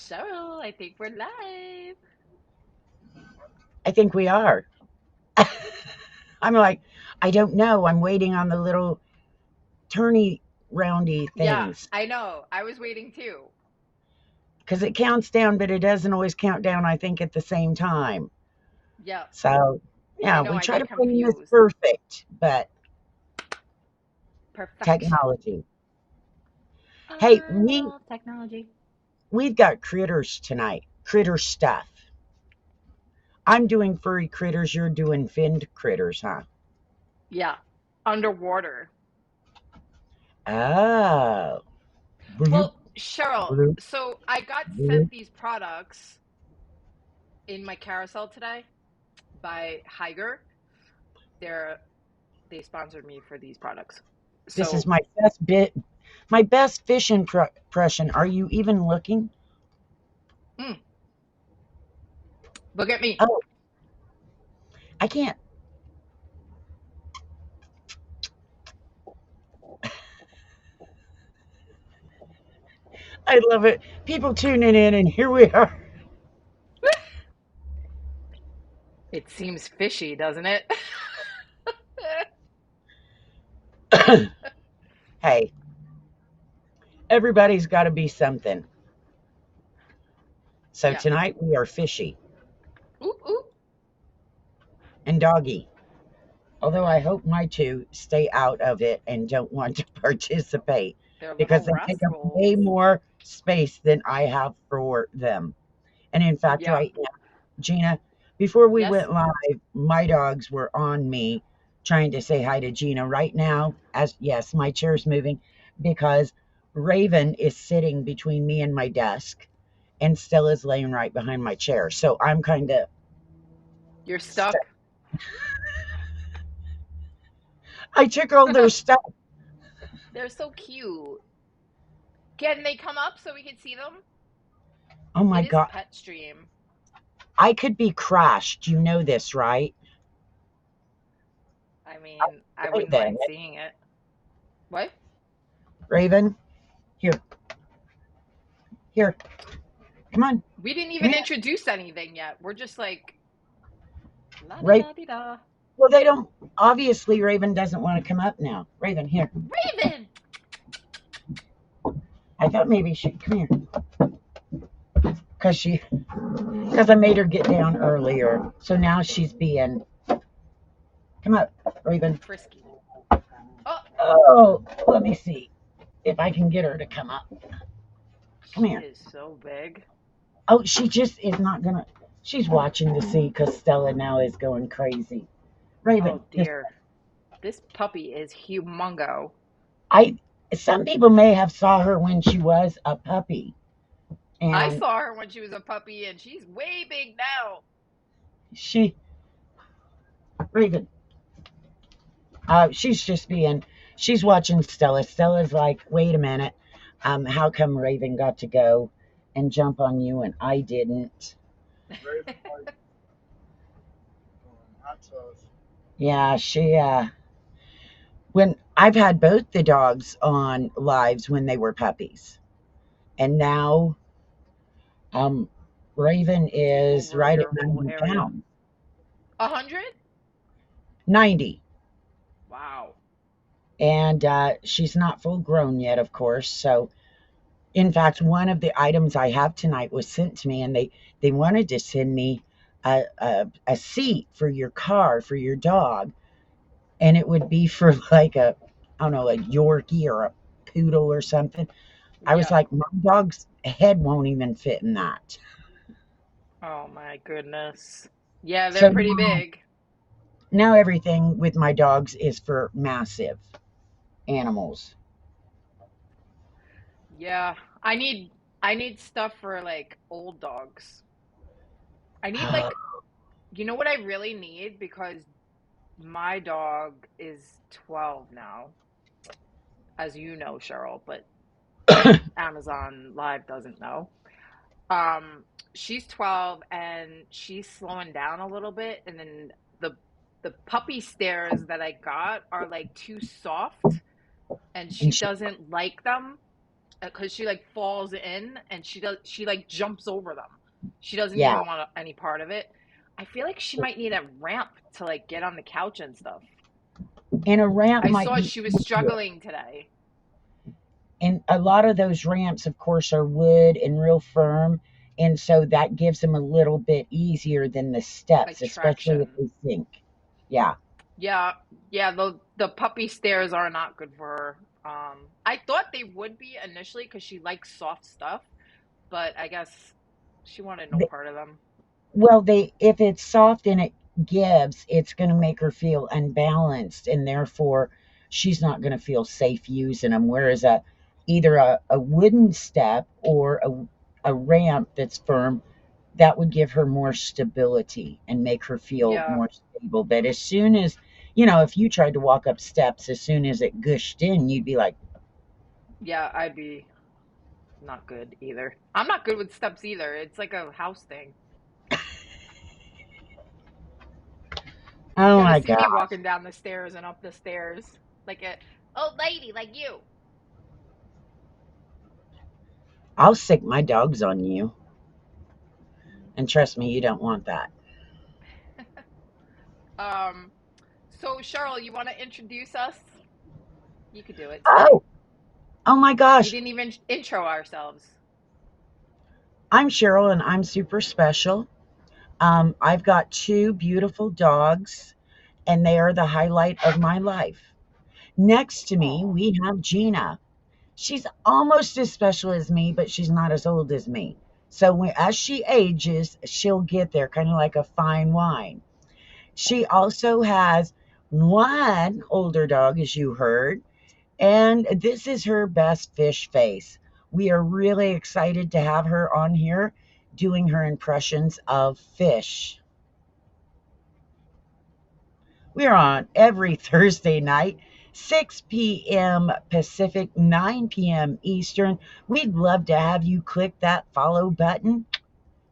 Cheryl, I think we're live. I think we are. I'm like, I don't know. I'm waiting on the little turny roundy Yeah, things I know. I was waiting too. because it counts down, but it doesn't always count down, I think, at the same time. Yep. So, I yeah, know we I try get to bring this confused. perfect, but Perfection. technology. Hey, I we love technology. we've got critters tonight, critter stuff. I'm doing furry critters. You're doing finned critters, huh? Yeah. Underwater. Oh, bloop, Well, Cheryl, bloop, so I got bloop. sent these products in my carousel today by Hygger. They're they sponsored me for these products. This is So, my best bit, my best fish impression. Are you even looking? mm, look at me. Oh, I can't. I love it. People tuning in, and here we are. It seems fishy, doesn't it? Hey, everybody's got to be something. So Yeah. tonight we are fishy Ooh, ooh. and doggy. Although I hope my two stay out of it and don't want to participate They're because little they take up way rascals. more space than I have for them. And in fact, Yeah. right now, Gina, before we Yes. went live, my dogs were on me trying to say hi to Gina. Right now, as yes, my chair's moving because Raven is sitting between me and my desk and Stella's laying right behind my chair. So I'm kind of You're stuck. stuck. I took all their stuff. They're so cute. Can they come up so we can see them? Oh my It is God. pet stream. I could be crashed. You know this, right? I mean, I wouldn't Raven. mind seeing it. What? Raven, here, here. Come on. We didn't Come even here. introduce anything yet. We're just like la di Right. da di da. Well, they don't. Obviously, Raven doesn't want to come up now. Raven, here. Raven. I thought maybe she'd come here because I made her get down earlier. So now she's being come up, Raven. Frisky. Oh, Oh, let me see if I can get her to come up. Come she here. is so big. Oh, she just is not gonna. She's watching to see because Stella now is going crazy. Raven, Oh this dear. This puppy is humongo. I. Some people may have saw her when she was a puppy, I and saw her when she was a puppy and she's way big now. she Raven. She's just being. She's watching Stella. Stella's like, wait a minute. How come Raven got to go and jump on you and I didn't? Yeah, she when I've had both the dogs on lives when they were puppies. And now Raven Take is over right at your whole 90 area. pounds. 100? 90. Wow. And she's not full grown yet, of course. So, in fact, one of the items I have tonight was sent to me, and they wanted to send me a seat for your car for your dog, and it would be for like a I don't know a Yorkie or a poodle or something. I was Yeah. like, my dog's head won't even fit in that. Oh my goodness. Yeah, they're So pretty big. now everything with my dogs is for massive animals. Yeah. I need stuff for like old dogs. I need like you know what I really need because my dog is 12 now, as you know, Cheryl, but Amazon Live doesn't know. Um, she's 12 and she's slowing down a little bit and then the the puppy stairs that I got are like too soft and And she she, doesn't like them. because she like falls in and she like jumps over them. She doesn't Yeah. even want any part of it. I feel like she might need a ramp to like get on the couch and stuff. And a ramp I might saw be she was easier. struggling today. And a lot of those ramps, of course, are wood and real firm. And so that gives them a little bit easier than the steps, Like especially if traction. they sink. Yeah. Yeah, yeah, the puppy stairs are not good for her. I thought they would be initially because she likes soft stuff, but I guess she wanted no part of them. Well, they if it's soft and it gives, it's going to make her feel unbalanced, and therefore she's not going to feel safe using them. Whereas either a wooden step or a ramp that's firm, that would give her more stability and make her feel Yeah, more stable. But as soon as if you tried to walk up steps, as soon as it gushed in, you'd be like, yeah, I'd be not good either. I'm not good with steps either. It's like a house thing. oh You gotta my see me god, walking down the stairs and up the stairs like a old lady like you. I'll sick my dogs on you, and trust me, you don't want that. Um, so Cheryl, you want to introduce us? You could do it today. Oh, oh my We gosh. didn't even intro ourselves. I'm Cheryl and I'm super special. I've got two beautiful dogs, and they are the highlight of my life. Next to me, Oh, we have Gina. She's almost as special as me, but she's not as old as me. So as she ages, she'll get there, kind of like a fine wine. She also has one older dog, as you heard, and this is her best fish face. We are really excited to have her on here doing her impressions of fish. We're on every Thursday night, 6 p.m. Pacific, 9 p.m. Eastern. We'd love to have you click that follow button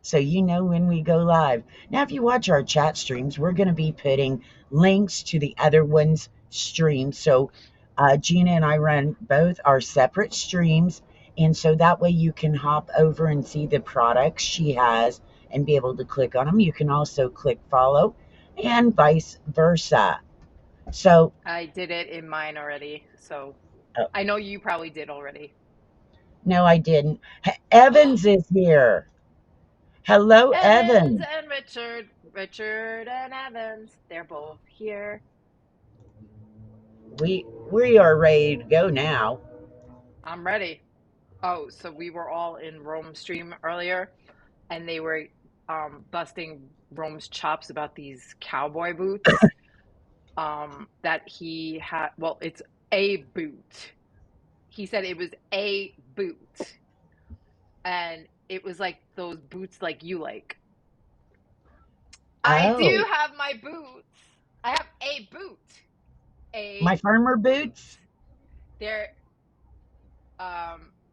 so you know when we go live. Now, if you watch our chat streams, we're going to be putting links to the other one's streams. So, Gina and I run both our separate streams. And so that way you can hop over and see the products she has and be able to click on them. You can also click follow and vice versa. So, I did it in mine already. So oh, I know you probably did already. no, I didn't. Evans is here. Hello, Evans Evans. and Richard, Richard and Evans, they're both here. We are ready to go now. I'm ready. Oh, so we were all in Rome's stream earlier, and they were busting Rome's chops about these cowboy boots. That he had. Well, it's a boot. He said it was a boot, and it was like those boots like you like. I do Oh, have my boots. I have a boot. my A farmer boot. boots. They're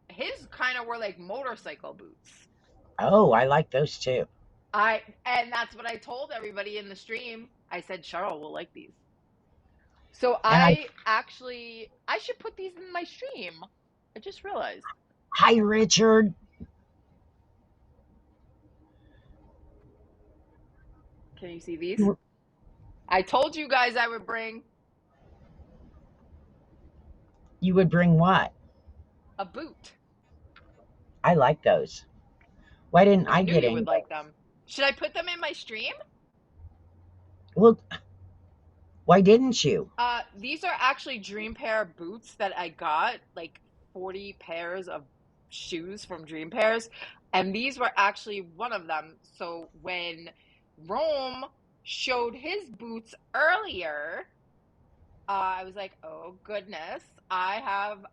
his kind of were like motorcycle boots. Oh, I like those too. And that's what I told everybody in the stream. I said Cheryl will like these. So And I I should put these in my stream. I just realized. Hi Richard. Can you see these? You I told you guys I would bring you would bring what? a boot. I like those. Why didn't I I knew get you any? would like them. Should I put them in my stream? Well, why didn't you? These are actually Dream Pair boots that I got, like 40 pairs of shoes from Dream Pairs, and these were actually one of them. So when Rome showed his boots earlier, I was like, oh goodness, I have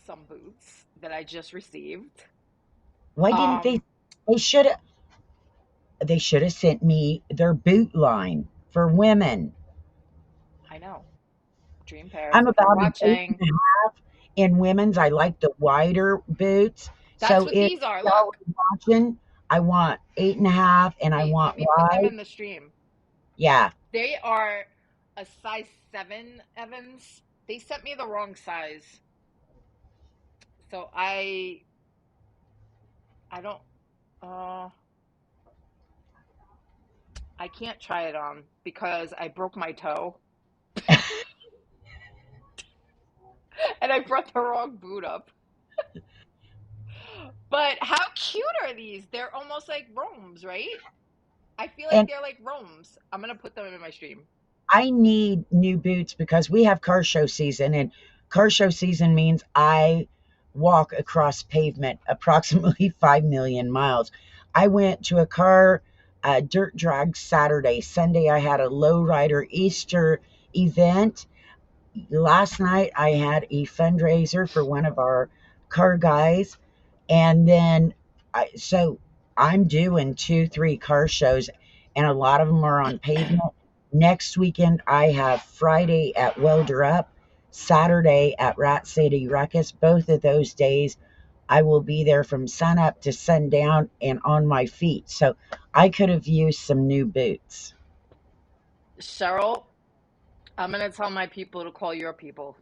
some boots that I just received. Why didn't Um, they should have sent me their boot line for women. I know, Dream Pairs, I'm if you're about an eight watching, and a half in women's. I like the wider boots. that's So what if these are. y'all Look, are watching, I want 8.5 and I wait, let want me put them wide. in the stream. Yeah. They are a size 7, Evans. They sent me the wrong size. So I don't uh I can't try it on because I broke my toe and I brought the wrong boot up. But how cute are these? They're almost like Roms, right? I feel like And they're like Roms. I'm gonna put them in my stream. I need new boots because we have car show season, and car show season means I walk across pavement approximately 5 million miles. I went to a car dirt drag Saturday. Sunday, I had a lowrider Easter event. Last night, I had a fundraiser for one of our car guys. And then, so I'm doing 2, 3 car shows, and a lot of them are on pavement. Next weekend, I have Friday at Welder Up, Saturday at Rat City Ruckus. Both of those days, I will be there from sun up to sundown and on my feet. So I could have used some new boots. Cheryl, I'm gonna tell my people to call your people.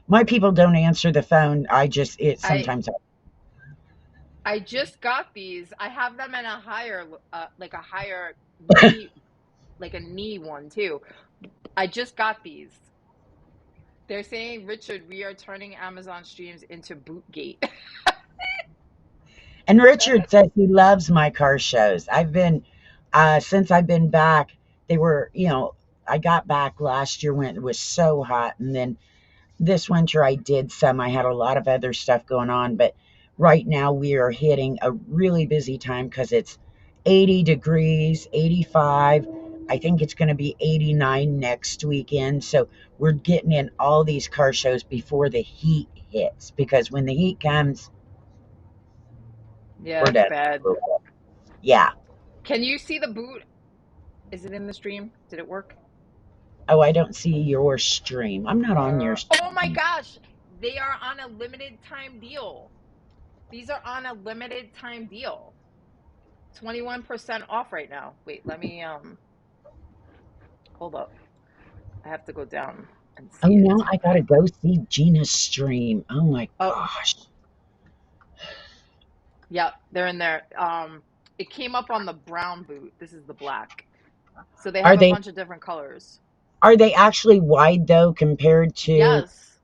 My people don't answer the phone. It I sometimes. I just got these. I have them in a higher, like a higher knee, like a knee one too. I just got these. They're saying, Richard, we are turning Amazon streams into Bootgate. And Richard says he loves my car shows. Since I've been back, they were, I got back last year when it was so hot. And then this winter I did some. I had a lot of other stuff going on. But right now we are hitting a really busy time because it's 80 degrees, 85. I think it's going to be 89 next weekend. So we're getting in all these car shows before the heat hits because when the heat comes, Yeah, we're it's done. bad. Yeah. Can you see the boot? Is it in the stream? Did it work? Oh, I don't see your stream. I'm not on your Oh my stream. gosh, they are on a limited time deal. These are on a limited time deal. 21% off right now. Wait, let me hold up. I have to go down and Oh, see now it. I gotta go see Gina's stream. Oh my Oh, gosh. yeah, they're in there. It came up on the brown boot. This is the black. So they Are have a they bunch of different colors. are they actually wide though compared to Yes,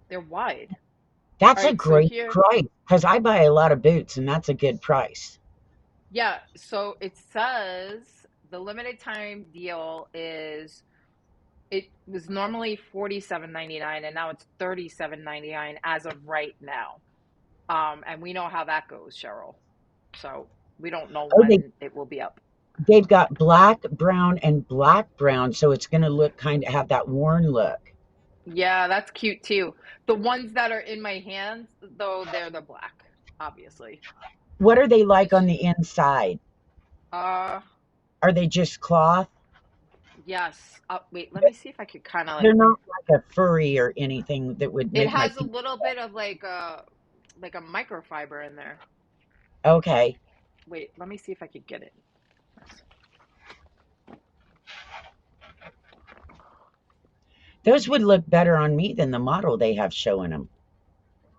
they're wide. that's All a right, so great here, price because I buy a lot of boots and that's a good price. yeah, so it says the limited time deal is it was normally 47.99 and now it's 37.99 as of right now. And we know how that goes, Cheryl. So we don't know Oh, when it will be up. they've got black, brown, and black brown, so it's gonna look kind of have that worn look. Yeah, that's cute too. The ones that are in my hands, though, they're the black, obviously. What are they like on It's the inside? uh Are they just cloth? yes. Wait, let me see if I could kind of They're like not like a furry or anything that would it make my has a feet. little bit of like a microfiber in there. Okay. Wait, let me see if I could get it. Those would look better on me than the model they have showing them.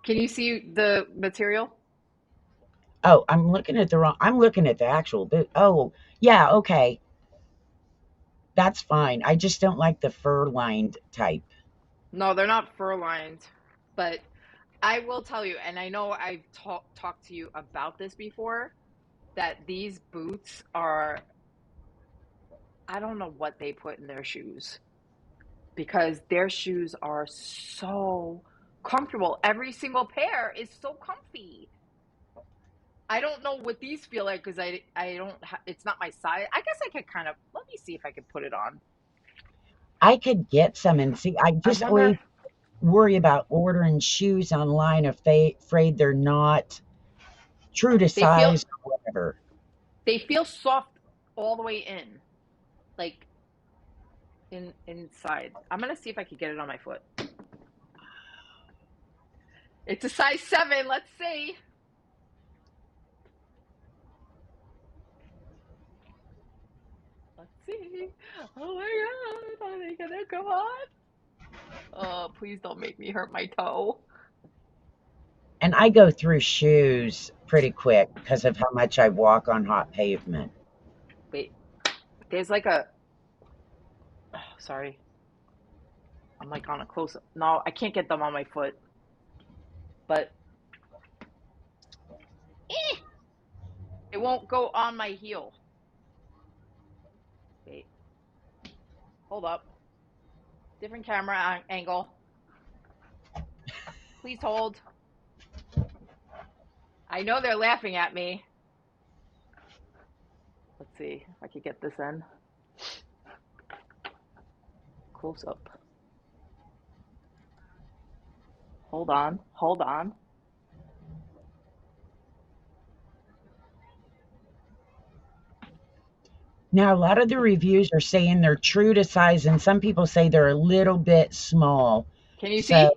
Can you see the material? Oh, I'm looking at the actual boot. Oh, yeah, okay. That's fine. I just don't like the fur lined type. No, they're not fur lined, but I will tell you, and I know I've talked to you about this before, that these boots are, I don't know what they put in their shoes because their shoes are so comfortable. Every single pair is so comfy. I don't know what these feel like because I don't it's not my size. I guess I could kind of let me see if I could put it on. I could get some and see. I I just wonder always worry about ordering shoes online if they afraid they're not true to they feel size or whatever. they feel soft all the way in, like inside. I'm gonna see if I could get it on my foot. It's a size 7. Let's see. Let's see. Oh my god, are they gonna go on? Please don't make me hurt my toe. And I go through shoes pretty quick because of how much I walk on hot pavement. Wait, there's like a. Oh, sorry, I'm like on a close up. No, I can't get them on my foot, but it won't go on my heel. Wait, hold up. Different camera angle. Please hold. I know they're laughing at me. Let's see if I could get this in. Close up. Hold on. Hold on. Now, a lot of the reviews are saying they're true to size, and some people say they're a little bit small. Can you So, see?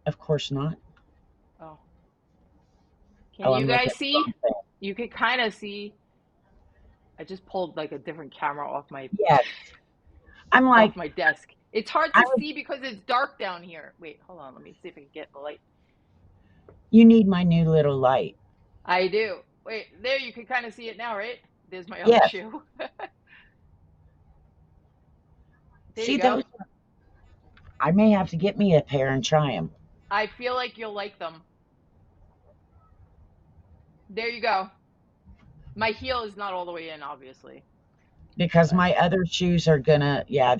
of course not. Oh. Can Oh, you I'm looking guys at the see? wrong thing. You could kind of see. I just pulled like a different camera Yes. I'm off like, my desk. It's hard I to would, see because it's dark down here. Wait, hold on. Let me see if I can get the light. you need my new little light. I do. Wait, there you can kind of see it now, right? There's my other Yes. shoe. There you See go. those? I may have to get me a pair and try them I feel like you'll like them. There you go. My heel is not all the way in, obviously, because but my other shoes are gonna, yeah,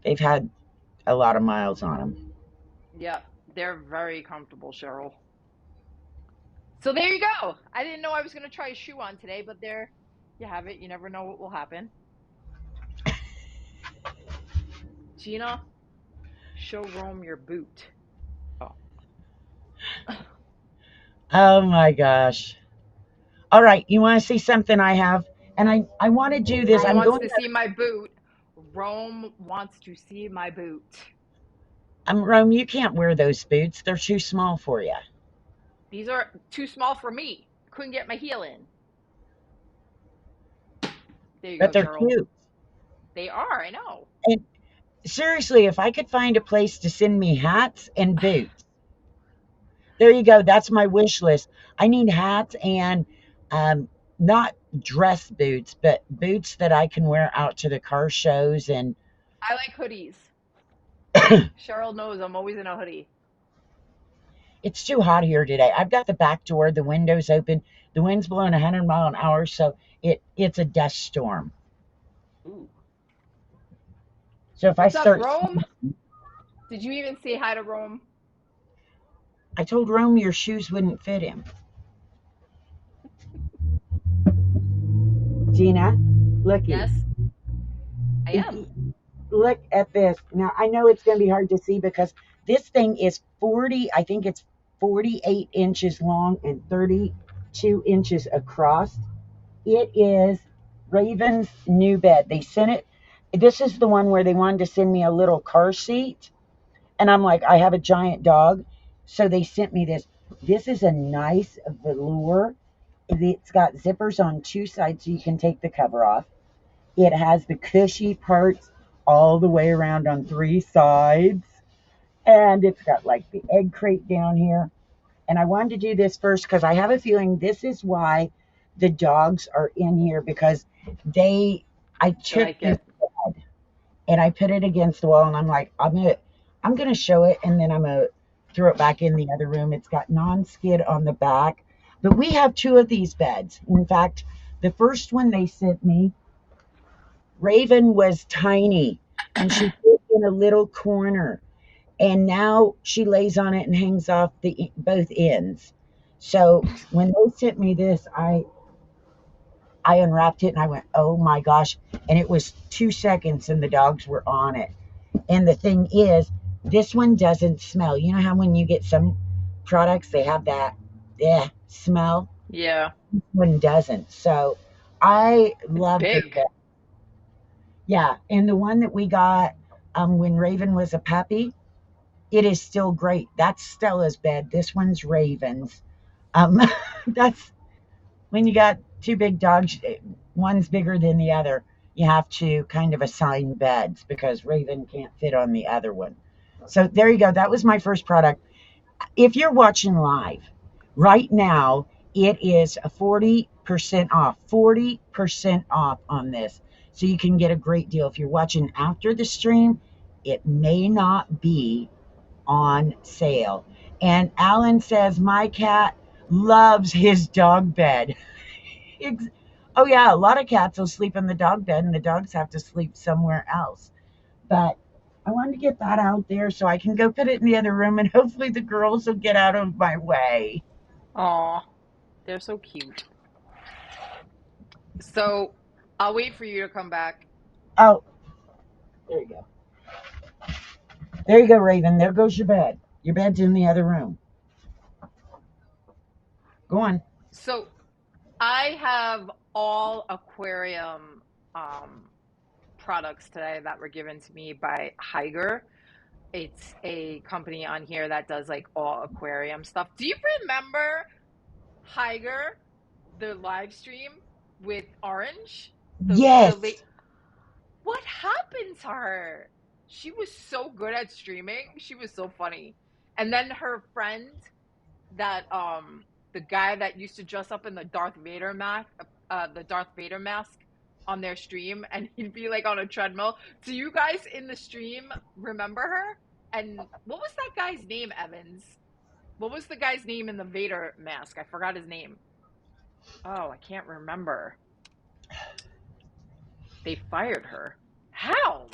they've had a lot of miles on them. yeah, they're very comfortable, Cheryl. So there you go. I didn't know I was going to try a shoe on today, but there you have it. You never know what will happen. Gina, show Rome your boot. Oh. Oh my gosh. All right, you want to see something I have? And I want to do this. Rome I'm wants going to see my boot. Rome wants to see my boot. Rome, you can't wear those boots. They're too small for you. These are too small for me. Couldn't get my heel in. There you But go, they're Cheryl. cute. They are, I know. And seriously, if I could find a place to send me hats and boots, there you go. That's my wish list. I need hats and um, not dress boots, but boots that I can wear out to the car shows. And I like hoodies. Cheryl knows I'm always in a hoodie. it's too hot here today. I've got the back door, the windows open, the wind's blowing 100 mile an hour, so it's a dust storm. Ooh. So if I What's up, start, Rome? Did you even say hi to Rome? I told Rome your shoes wouldn't fit him. Gina, looky. Yes, I If am. you look at this. Now, I know it's going to be hard to see because this thing is 40, I think it's 48 inches long and 32 inches across. It is Raven's new bed. They sent it. This is the one where they wanted to send me a little car seat. And I'm like, I have a giant dog. So they sent me this. This is a nice velour. It's got zippers on two sides so you can take the cover off. It has the cushy parts all the way around on three sides. And it's got like the egg crate down here. And I wanted to do this first because I have a feeling this is why the dogs are in here because I They took like this it. bed and I put it against the wall and I'm like, I'm gonna show it and then I'm gonna throw it back in the other room. It's got non-skid on the back. But we have two of these beds. In fact, the first one they sent me, Raven was tiny and she fit in a little corner. And now she lays on it and hangs off the both ends. So when they sent me this, I unwrapped it and I went, oh my gosh. And it was 2 seconds and the dogs were on it. And the thing is, this one doesn't smell. You know how when you get some products, they have that smell? Yeah, This one doesn't. So I it's love this big. bed. Yeah. And the one that we got when Raven was a puppy, it is still great. That's Stella's bed. This one's Raven's. That's when you got two big dogs, one's bigger than the other. you have to kind of assign beds because Raven can't fit on the other one. So there you go. That was my first product. If you're watching live right now, it is a 40% off, 40% off on this. So you can get a great deal. If you're watching after the stream, it may not be on sale. And Alan says, my cat loves his dog bed. Oh, yeah, a lot of cats will sleep in the dog bed and the dogs have to sleep somewhere else. But I wanted to get that out there so I can go put it in the other room and hopefully the girls will get out of my way. Aw, they're so cute. So I'll wait for you to come back. Oh, there you go. There you go, Raven. There goes your bed. Your bed's in the other room. Go on. So I have all aquarium products today that were given to me by Hygger. It's a company on here that does like all aquarium stuff. Do you remember Hygger, the live stream with Orange? The Yes. late What happened to her? She was so good at streaming. She was so funny. And then her friend that the guy that used to dress up in the Darth Vader mask on their stream, and he'd be like on a treadmill. Do you guys in the stream remember her? And what was that guy's name, Evans? What was the guy's name in the Vader mask? I forgot his name. Oh, I can't remember. They fired her. How?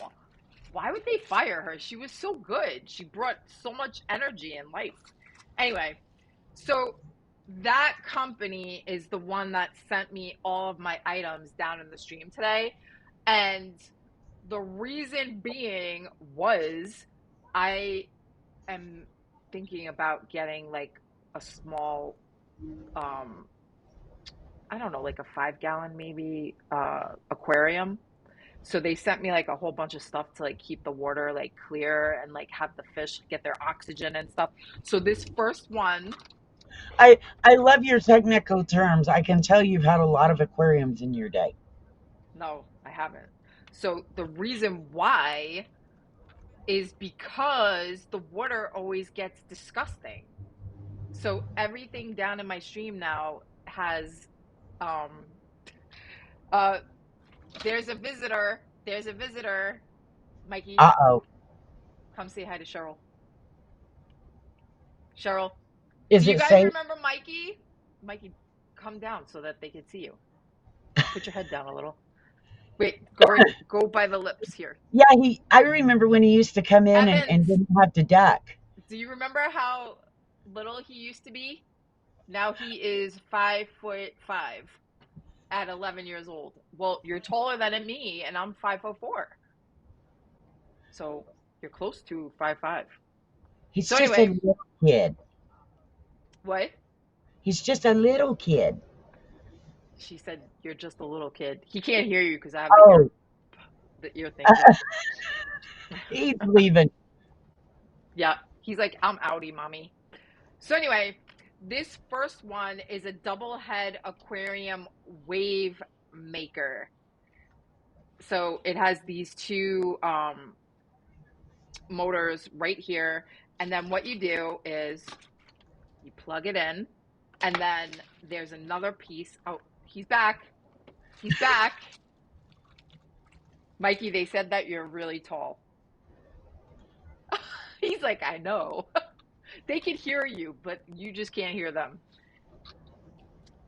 Why would they fire her? She was so good. She brought so much energy and life. Anyway, so that company is the one that sent me all of my items down in the stream today. And the reason being was I am thinking about getting like a small, I don't know, like a 5 gallon maybe aquarium. So they sent me like a whole bunch of stuff to like keep the water like clear and like have the fish get their oxygen and stuff. So this first one, I love your technical terms. I can tell you've had a lot of aquariums in your day. no, I haven't. So the reason why is because the water always gets disgusting. So everything down in my stream now has um uh there's a visitor. There's a visitor. Mikey, Uh-oh. come say hi to Cheryl. Cheryl, do Is you it guys safe? remember Mikey? Mikey, come down so that they can see you. Put your head down a little. Wait, go by the lips here. Yeah, I remember when he used to come in and Evans, didn't have to duck. do you remember how little he used to be? Now he is 5'5" at 11 years old. Well, you're taller than me, and I'm 5'4". So you're close to 5'5". He's So just a anyway, little kid. what? He's just a little kid. She said you're just a little kid. He can't hear you because I have Oh, the ear thing too. he's leaving. Yeah, he's like, I'm outie, mommy. So anyway, this first one is a double head aquarium wave maker. So it has these two motors right here. And then what you do is you plug it in, and then there's another piece. Oh, he's back. He's back. Mikey, they said that you're really tall. He's like, I know. They can hear you, but you just can't hear them.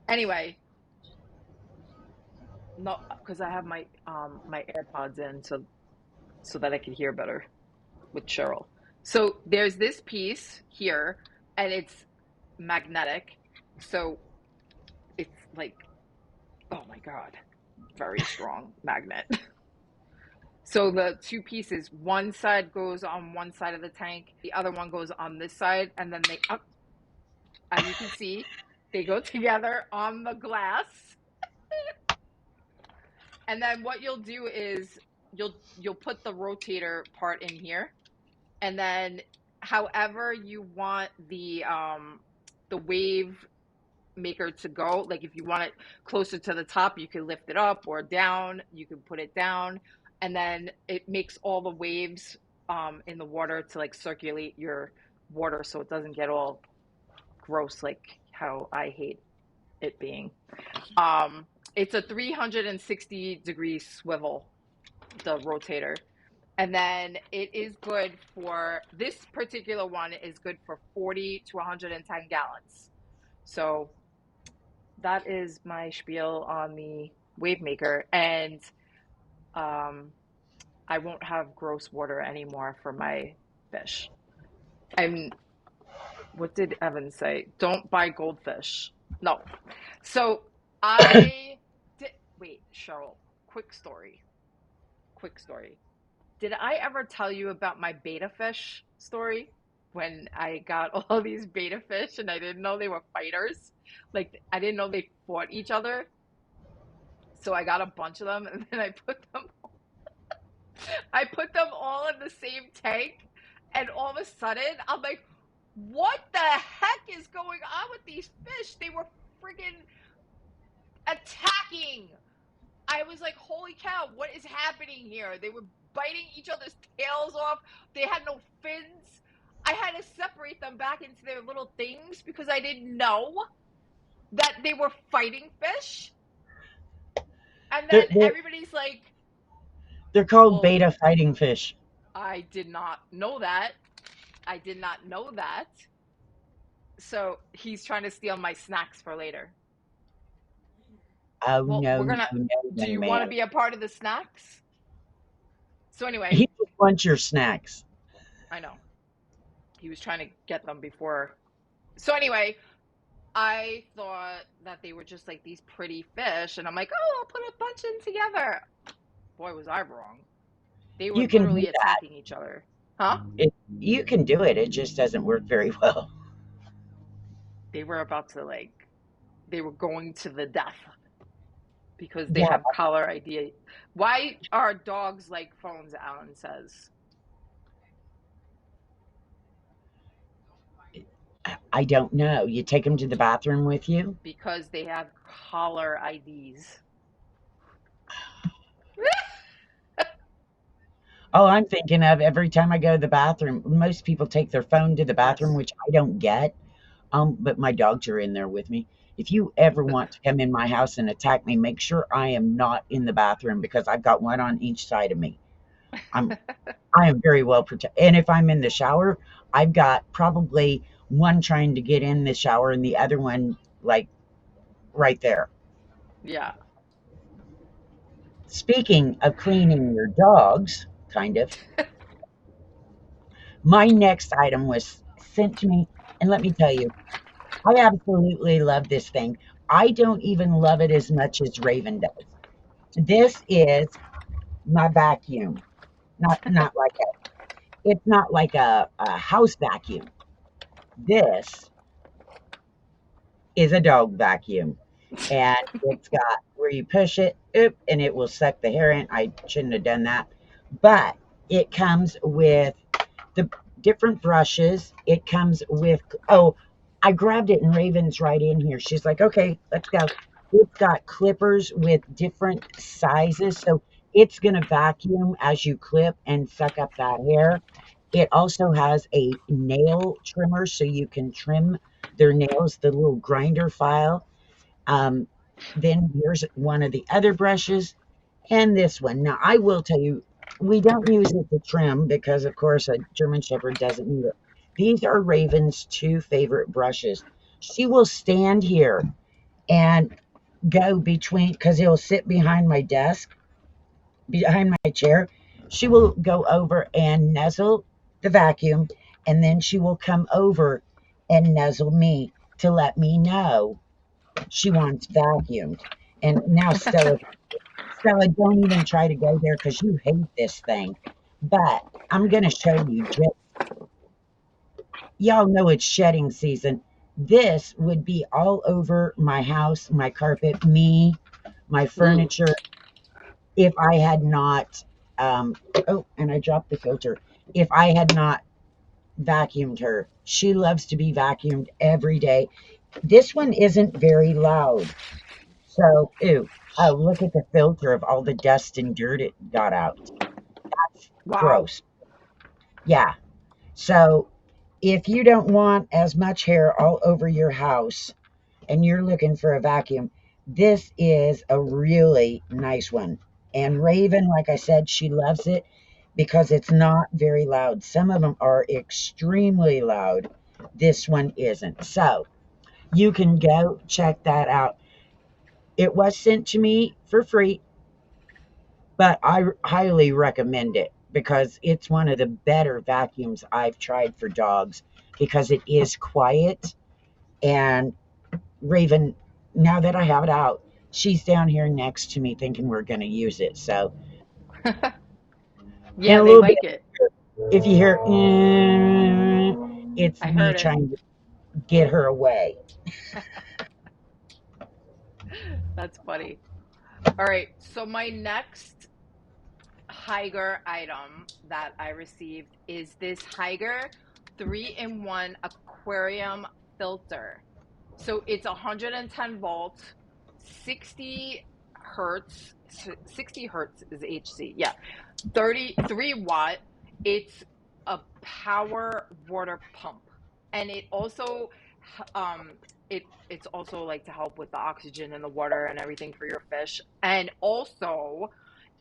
Anyway, no, because I have my AirPods in so that I can hear better with Cheryl. So there's this piece here, and it's magnetic. So it's like, oh my God, very strong magnet. So the two pieces, one side goes on one side of the tank, the other one goes on this side, and then as you can see, they go together on the glass. And then what you'll do is you'll put the rotator part in here, and then however you want the wave maker to go. Like if you want it closer to the top, you can lift it up or down. You can put it down, and then it makes all the waves in the water to like circulate your water so it doesn't get all gross like how I hate it being. It's a 360-degree swivel, the rotator. And then it is good for, this particular one is good for 40 to 110 gallons. So that is my spiel on the wave maker. And I won't have gross water anymore for my fish. What did Evan say? Don't buy goldfish. No. So I did, wait, Cheryl, quick story. Quick story. Did I ever tell you about my betta fish story? When I got all these betta fish and I didn't know they were fighters. Like I didn't know they fought each other. So I got a bunch of them and then I put them all in the same tank, and all of a sudden I'm like, what the heck is going on with these fish? They were friggin' attacking. I was like, holy cow, what is happening here? They were biting each other's tails off. They had no fins. I had to separate them back into their little things because I didn't know that they were fighting fish. And then everybody's like, they're called betta fighting fish. I did not know that. I did not know that. So he's trying to steal my snacks for later. Oh, well, no, we're gonna. no, do you want to be a part of the snacks? So anyway, he just wants your snacks. I know. He was trying to get them before. So anyway, I thought that they were just like these pretty fish, and I'm like, oh, I'll put a bunch in together. Boy, was I wrong. They were literally attacking each other. Huh? You can do it. It just doesn't work very well. They were about to they were going to the death because they have collar ID. Why are dogs like phones, Alan says? I don't know. You take them to the bathroom with you? Because they have collar IDs. Oh, I'm thinking of every time I go to the bathroom, most people take their phone to the bathroom, which I don't get. But my dogs are in there with me. If you ever want to come in my house and attack me, make sure I am not in the bathroom because I've got one on each side of me. I am very well protected. And if I'm in the shower, I've got probably one trying to get in the shower and the other one like right there. Yeah. Speaking of cleaning your dogs, kind of, my next item was sent to me, and let me tell you, I absolutely love this thing. I don't even love it as much as Raven does. This is my vacuum. Not like it's not like a house vacuum. This is a dog vacuum. And it's got where you push it, and it will suck the hair in. I shouldn't have done that. But it comes with the different brushes. It comes with, oh, I grabbed it and Raven's right in here. She's like, okay, let's go. It's got clippers with different sizes. So it's going to vacuum as you clip and suck up that hair. It also has a nail trimmer so you can trim their nails, the little grinder file. Then here's one of the other brushes and this one. Now, I will tell you, we don't use it to trim because, of course, a German Shepherd doesn't need it. These are Raven's two favorite brushes. She will stand here and go between, because he'll sit behind my desk, behind my chair. She will go over and nuzzle the vacuum, and then she will come over and nuzzle me to let me know she wants vacuumed. And now Stella, don't even try to go there because you hate this thing. But I'm going to show you. Y'all know it's shedding season. This would be all over my house, my carpet, me, my furniture, if I had not, oh, and I dropped the filter. If I had not vacuumed her. She loves to be vacuumed every day. This one isn't very loud. So, ew. Oh, look at the filter of all the dust and dirt it got out. Wow. Gross. Yeah. So, if you don't want as much hair all over your house and you're looking for a vacuum, this is a really nice one. And Raven, like I said, she loves it because it's not very loud. Some of them are extremely loud. This one isn't. So, you can go check that out. It was sent to me for free, but I highly recommend it because it's one of the better vacuums I've tried for dogs because it is quiet. And Raven, now that I have it out, she's down here next to me thinking we're going to use it. So, in Yeah, a they little bit, like it. if you hear, it's I me heard it. trying to get her away. That's funny. All right, so my next hygger item that I received is this hygger 3-in-1 aquarium filter. So it's 110 volts, 60 hertz. 60 hertz is HC. Yeah. 33 watt. It's a power water pump. And it also it's also like to help with the oxygen in the water and everything for your fish. And also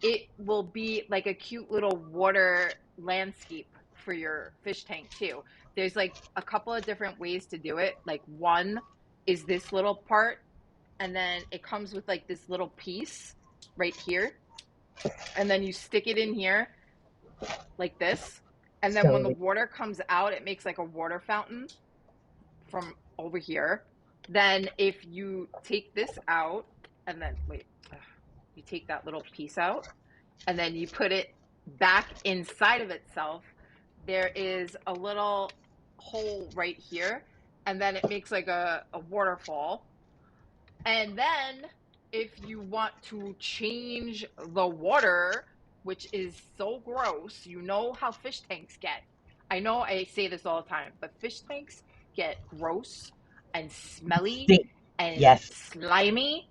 it will be like a cute little water landscape for your fish tank too. There's like a couple of different ways to do it. Like one is this little part, and then it comes with like this little piece right here, and then you stick it in here like this, and then when the So, water comes out, it makes like a water fountain from over here. Then if you take this out, and then wait, you take that little piece out, and then you put it back inside of itself, there is a little hole right here, and then it makes like a waterfall. And then if you want to change the water, which is so gross, you know how fish tanks get. I know I say this all the time, but fish tanks get gross and smelly see, and yes. slimy.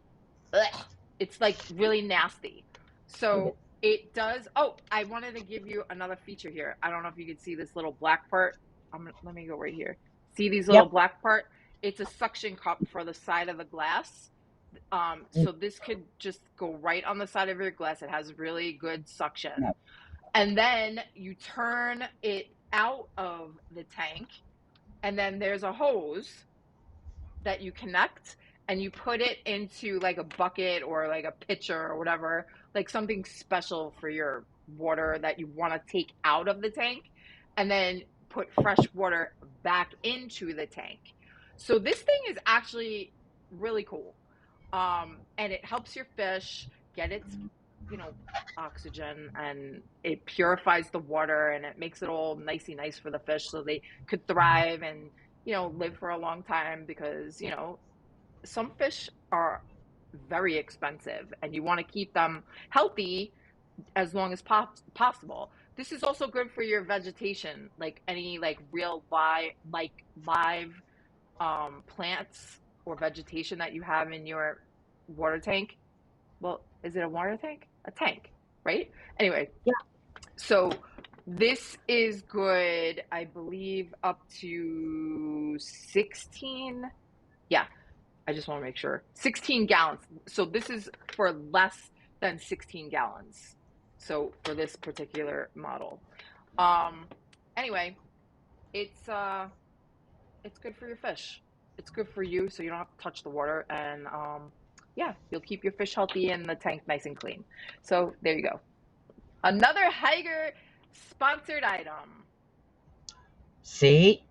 Ugh, it's like really nasty. So it does. Oh, I wanted to give you another feature here. I don't know if you can see this little black part. Let me go right here. See these little Yep. black part? It's a suction cup for the side of the glass. So this could just go right on the side of your glass. It has really good suction. No. And then you turn it out of the tank, and then there's a hose that you connect, and you put it into like a bucket or like a pitcher or whatever, like something special for your water that you want to take out of the tank, and then put fresh water back into the tank. So this thing is actually really cool. And it helps your fish get its, you know, oxygen, and it purifies the water, and it makes it all nicey nice for the fish so they could thrive and, live for a long time, because, some fish are very expensive and you want to keep them healthy as long as possible. This is also good for your vegetation, like any like real live plants or vegetation that you have in your water tank. Well, is it a water tank? A tank, right? Anyway, Yeah. so this is good, I believe, up to 16. Yeah, I just want to make sure. 16 gallons. So this is for less than 16 gallons. So for this particular model. Um anyway, it's good for your fish. It's good for you, so you don't have to touch the water, and yeah, you'll keep your fish healthy and the tank nice and clean. So there you go. Another Hygger sponsored item. See?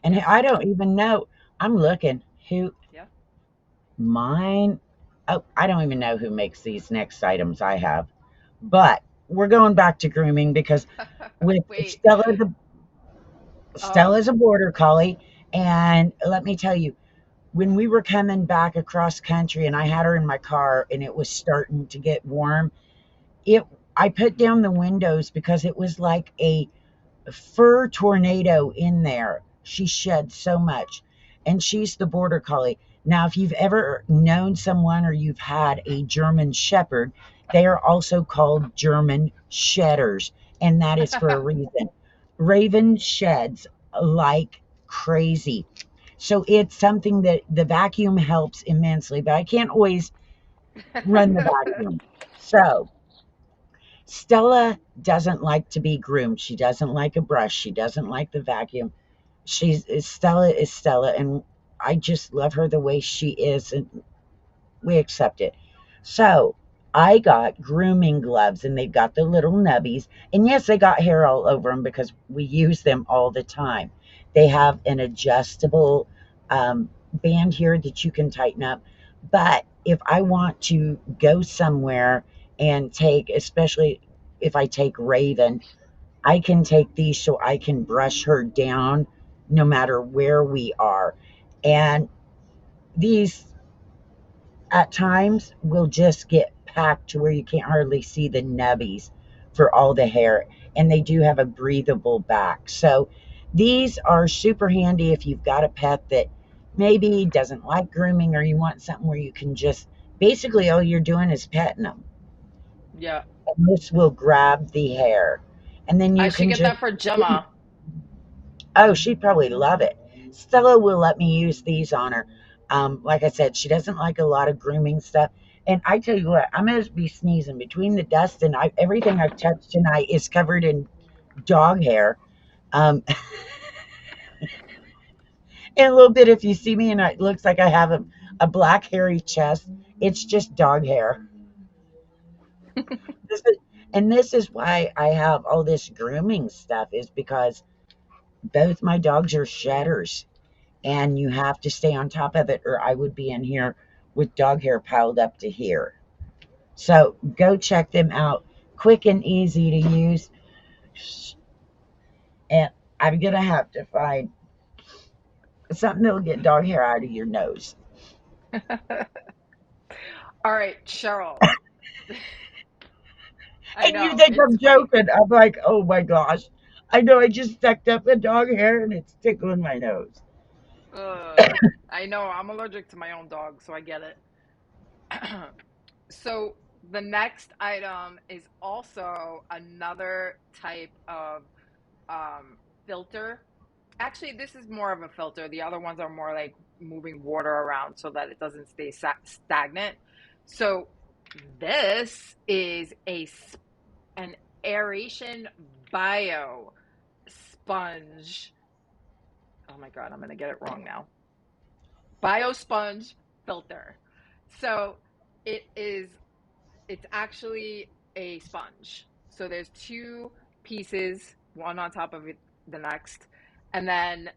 And Yes. I don't even know. I'm looking. Who Yeah. mine? Oh, I don't even know who makes these next items I have. But we're going back to grooming because with Wait. Oh, Stella's a border collie, and let me tell you, when we were coming back across country and I had her in my car and it was starting to get warm, it I put down the windows because it was like a fur tornado in there. She shed so much. and she's the border collie. Now, if you've ever known someone or you've had a German shepherd, they are also called German shedders, and that is for a reason. Raven sheds like crazy. So it's something that the vacuum helps immensely, but I can't always run the vacuum. So Stella doesn't like to be groomed. She doesn't like a brush. She doesn't like the vacuum. Stella is Stella, and I just love her the way she is, and we accept it. So I got grooming gloves, and they've got the little nubbies, and yes, they got hair all over them because we use them all the time. They have an adjustable band here that you can tighten up, but if I want to go somewhere and take, especially if I take Raven, I can take these so I can brush her down no matter where we are. And these at times will just get packed to where you can't hardly see the nubbies for all the hair. And they do have a breathable back. So these are super handy if you've got a pet that maybe doesn't like grooming, or you want something where you can just basically all you're doing is petting them. Yeah. And this will grab the hair. And then I you should can get just that for Gemma. Oh, she'd probably love it. Stella will let me use these on her. Like I said, she doesn't like a lot of grooming stuff. And I tell you what, I'm going to be sneezing between the dust and everything I've touched tonight is covered in dog hair. And a little bit, if you see me and it looks like I have a black hairy chest, it's just dog hair. This is, and this is why I have all this grooming stuff, is because both my dogs are shedders, and you have to stay on top of it, or I would be in here with dog hair piled up to here. So go check them out. Quick and easy to use. And I'm going to have to find something that'll get dog hair out of your nose. All right, Cheryl. I And you know, think it's I'm funny. joking. I'm like, oh my gosh. I know I just sucked up the dog hair and it's tickling my nose. I know, I'm allergic to my own dog, so I get it. So the next item is also another type of filter. Actually, this is more of a filter. The other ones are more like moving water around so that it doesn't stay stagnant. So this is an aeration bio sponge. Oh my God, I'm gonna get it wrong now. Bio sponge filter. So it is it's actually a sponge. So there's two pieces, one on top of it, the next, and then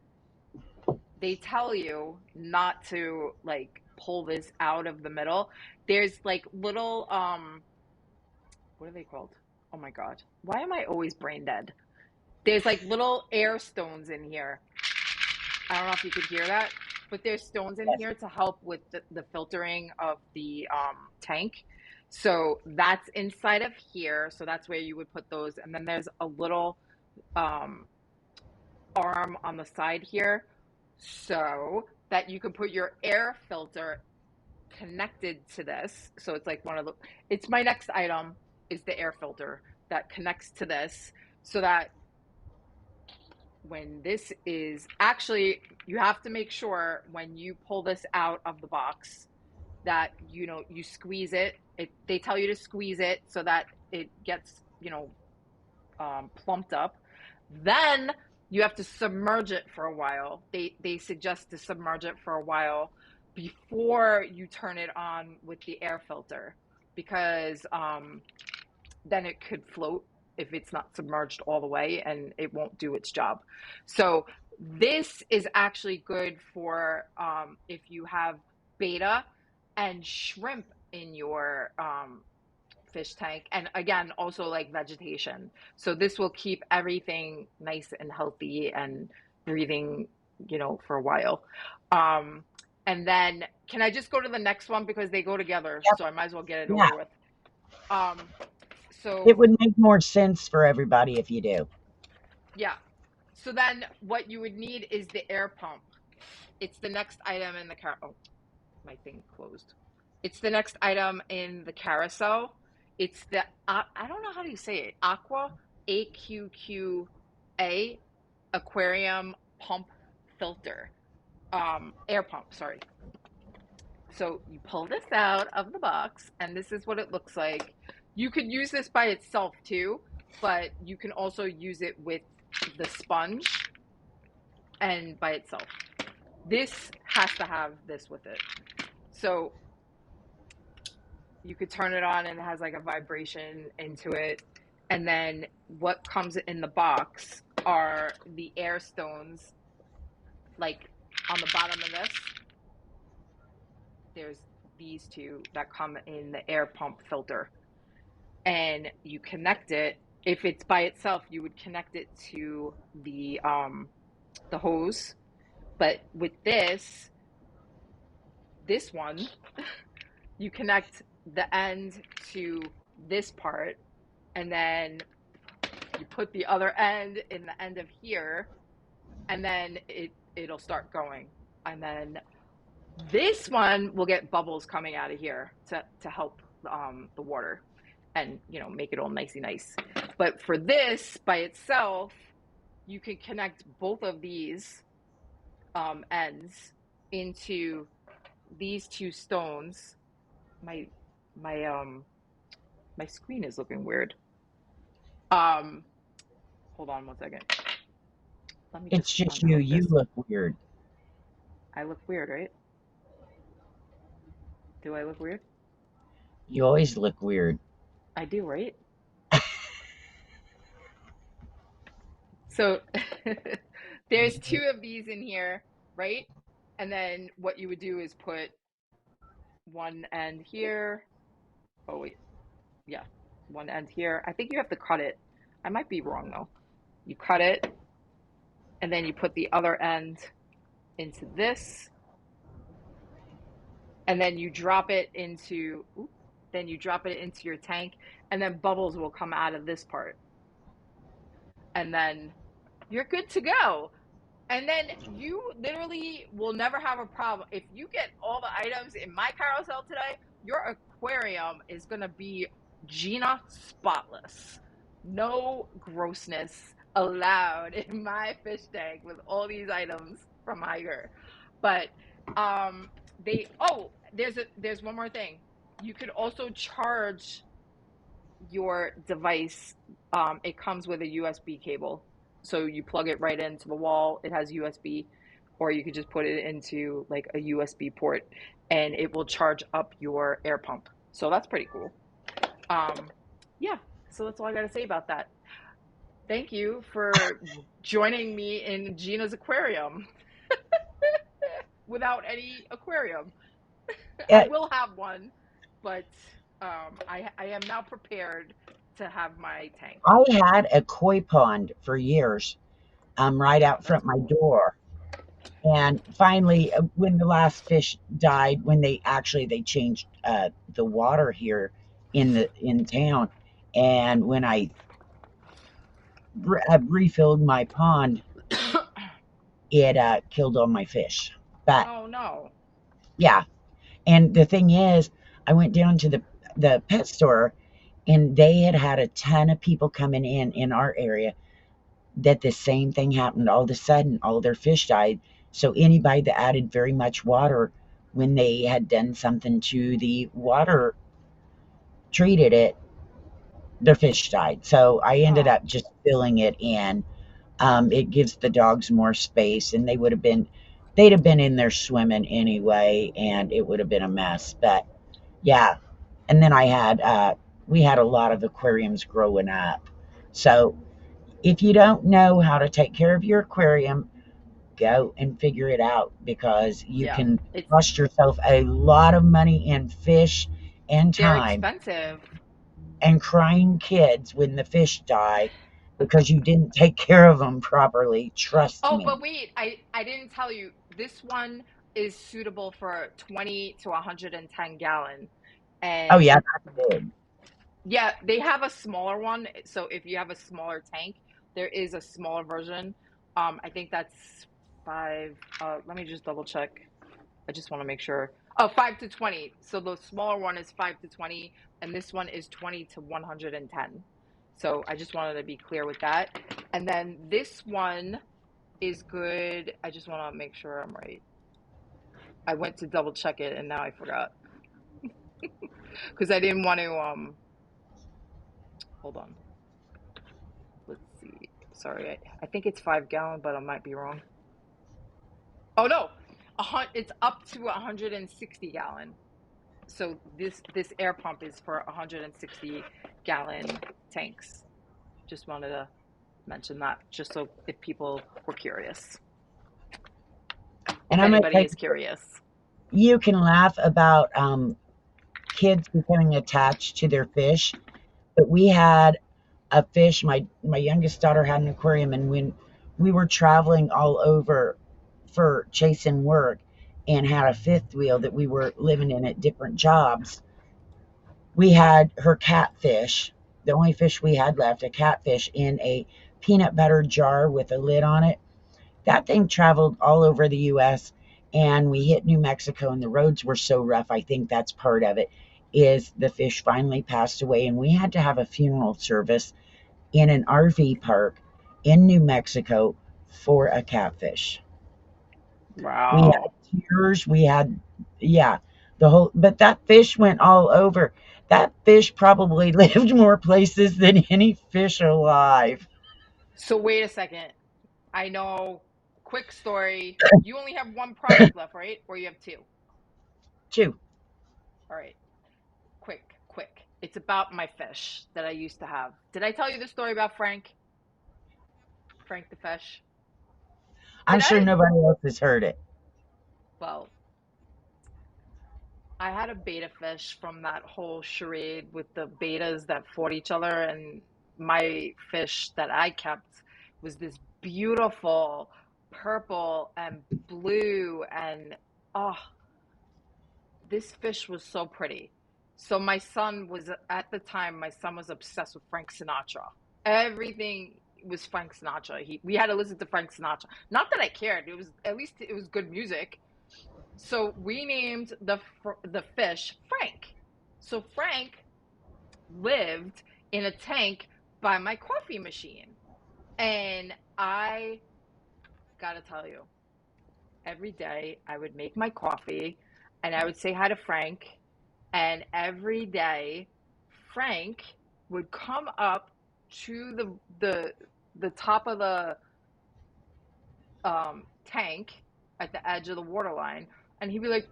they tell you not to like pull this out of the middle. There's like little what are they called? Oh my God. Why am I always brain dead? There's like little air stones in here. I don't know if you could hear that, but there's stones in Yes. here to help with the filtering of the tank. So that's inside of here. So that's where you would put those. And then there's a little um, arm on the side here so that you can put your air filter connected to this. So it's like one of the, it's my next item is the air filter that connects to this so that when this is actually, you have to make sure when you pull this out of the box that you squeeze it. They tell you to squeeze it so that it gets plumped up. Then you have to submerge it for a while. They suggest to submerge it for a while before you turn it on with the air filter, because then it could float if it's not submerged all the way and it won't do its job. So this is actually good for if you have betta and shrimp in your fish tank, and again also like vegetation. So this will keep everything nice and healthy and breathing for a while. um and then can I just go to the next one because they go together, Yep. so I might as well get it Yeah. over with. um It so would make more sense for everybody if you do. yeah, so then what you would need is the air pump. It's the next item in the oh, my thing closed. It's the next item in the carousel. It's the I don't know how do you say it. AQQA aquarium pump filter. Air pump, sorry. So you pull this out of the box, and this is what it looks like. You could use this by itself too, but you can also use it with the sponge and by itself. This has to have this with it. So you could turn it on and it has like a vibration into it. And then what comes in the box are the air stones, like on the bottom of this. There's these two that come in the air pump filter. And you connect it. If it's by itself, you would connect it to the hose. But with this one, you connect the end to this part, and then you put the other end in the end of here, and then it'll start going. And then this one will get bubbles coming out of here to help the water and, you know, make it all nicey nice. But for this by itself, you can connect both of these ends into these two stones. My screen is looking weird. Hold on one second. Let me It's just you. You look weird. I look weird, right? Do I look weird? You always look weird. I do, right? So there's two of these in here, right? And then what you would do is put one end here. Oh, wait. Yeah, one end here. I think you have to cut it. I might be wrong, though. You cut it, and then you put the other end into this, and then you drop it into, your tank, and then bubbles will come out of this part. And then you're good to go. And then you literally will never have a problem. If you get all the items in my carousel today, your aquarium is going to be Gina spotless. No grossness allowed in my fish tank with all these items from Hygger. But there's one more thing. You could also charge your device. It comes with a USB cable. So you plug it right into the wall. It has USB, or you could just put it into like a USB port, and it will charge up your air pump. So that's pretty cool. Yeah, so that's all I got to say about that. Thank you for joining me in Gina's aquarium without any aquarium. I will have one, but I am now prepared to have my tank. I had a koi pond for years, right out That's front my cool. door. And finally, when the last fish died, when they changed the water here in town, and when I refilled my pond, it killed all my fish. But Oh no. yeah, and the thing is, I went down to the pet store, and they had a ton of people coming in our area that the same thing happened. All of a sudden, all their fish died. So anybody that added very much water, when they had done something to the water, treated it, their fish died. So I ended Oh. up just filling it in. It gives the dogs more space, and they'd have been in there swimming anyway, and it would have been a mess. But yeah, and then we had a lot of aquariums growing up. So if you don't know how to take care of your aquarium, go and figure it out, because you Yeah. can cost yourself a lot of money in fish and They're time, expensive. and crying kids when the fish die because you didn't take care of them properly. Trust Oh, me. but wait, I didn't tell you. This one is suitable for 20 to 110 gallon. Oh, And yeah, that's big. yeah, they have a smaller one. So if you have a smaller tank, there is a smaller version. I think that's 5. Let me just double check. I just want to make sure. Oh, 5 to 20. So the smaller one is 5 to 20, and this one is 20 to 110. So I just wanted to be clear with that. And then this one is good. I just want to make sure I'm right. I went to double check it and now I forgot because I didn't want to hold on. Let's see. Sorry. I think it's 5 gallon, but I might be wrong. Oh no. It's up to 160 gallon. So this air pump is for 160 gallon tanks. Just wanted to mention that just so if people were curious. And If I'm going to anybody tell is curious. you can laugh about kids becoming attached to their fish, but we had a fish. My youngest daughter had an aquarium, and when we were traveling all over for chasing work and had a fifth wheel that we were living in at different jobs, we had her catfish, the only fish we had left, a catfish in a peanut butter jar with a lid on it. That thing traveled all over the US, and we hit New Mexico, and the roads were so rough. I think that's part of it. Is the fish finally passed away, and we had to have a funeral service in an RV park in New Mexico for a catfish. We Wow. had tears. We had, yeah, the whole, but that fish went all over. That fish probably lived more places than any fish alive. So wait a second. I know. Quick story. You only have one product left, right? Or you have two? Chew. All right. Quick. It's about my fish that I used to have. Did I tell you the story about Frank? Frank the fish? I'm Did sure I? nobody else has heard it. Well, I had a beta fish from that whole charade with the betas that fought each other, and my fish that I kept was this beautiful purple and blue, and oh, this fish was so pretty. So my son was at the time, my son was obsessed with Frank Sinatra. Everything was Frank Sinatra. We had to listen to Frank Sinatra. Not that I cared. It was at least it was good music. So we named the fish Frank. So Frank lived in a tank by my coffee machine. And I gotta tell you, every day I would make my coffee and I would say hi to Frank. And every day Frank would come up to the top of the tank at the edge of the water line, and he'd be like,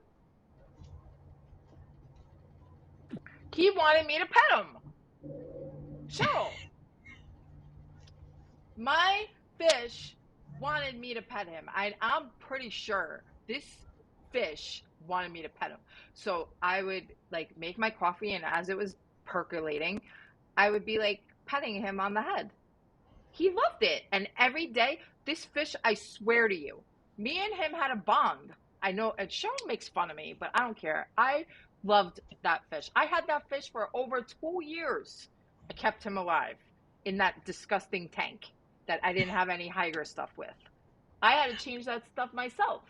he wanted me to pet him. Cheryl, my fish wanted me to pet him. I'm pretty sure this fish wanted me to pet him. So I would like make my coffee, and as it was percolating, I would be like petting him on the head. He loved it. And every day, this fish, I swear to you, me and him had a bond. I know, and Cheryl makes fun of me, but I don't care. I loved that fish. I had that fish for over 2 years. I kept him alive in that disgusting tank that I didn't have any hygger stuff with. I had to change that stuff myself.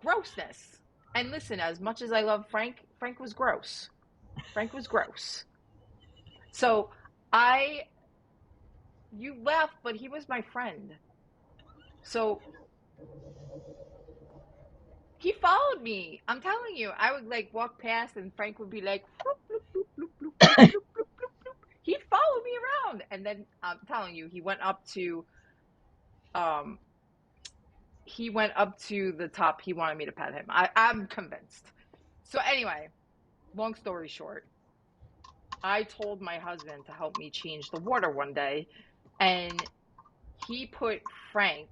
Grossness. And listen, as much as I love Frank, Frank was gross. Frank was gross. So I, you laugh, but he was my friend. So he followed me. I'm telling you, I would like walk past and Frank would be like, bloop, bloop, bloop, bloop, bloop, bloop, bloop, bloop, bloop, bloop. He followed me around. And then I'm telling you, um he went up to the top. He wanted me to pet him. I'm convinced. So anyway, long story short, I told my husband to help me change the water one day, and he put Frank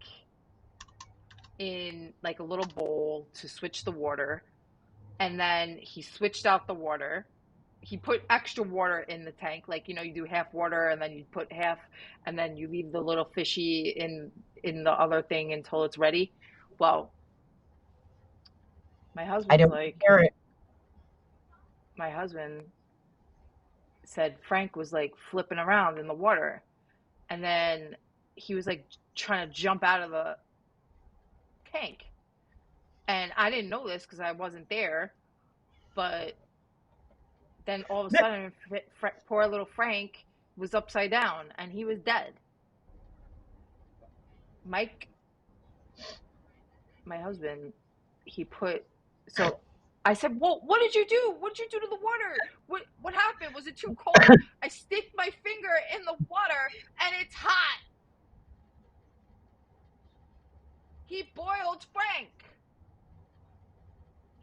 in like a little bowl to switch the water, and then he switched out the water. He put extra water in the tank, like you do half water and then you put half, and then you leave the little fishy in the other thing until it's ready. Well, my I husband's don't like, hear it. my husband said Frank was like flipping around in the water, and then he was like trying to jump out of the tank. And I didn't know this because I wasn't there, but then all of a sudden, poor little Frank was upside down and he was dead. Mike, my husband, he put, so I said, "Well, what did you do? What did you do to the water? What happened? Was it too cold?" I stick my finger in the water and it's hot. He boiled Frank.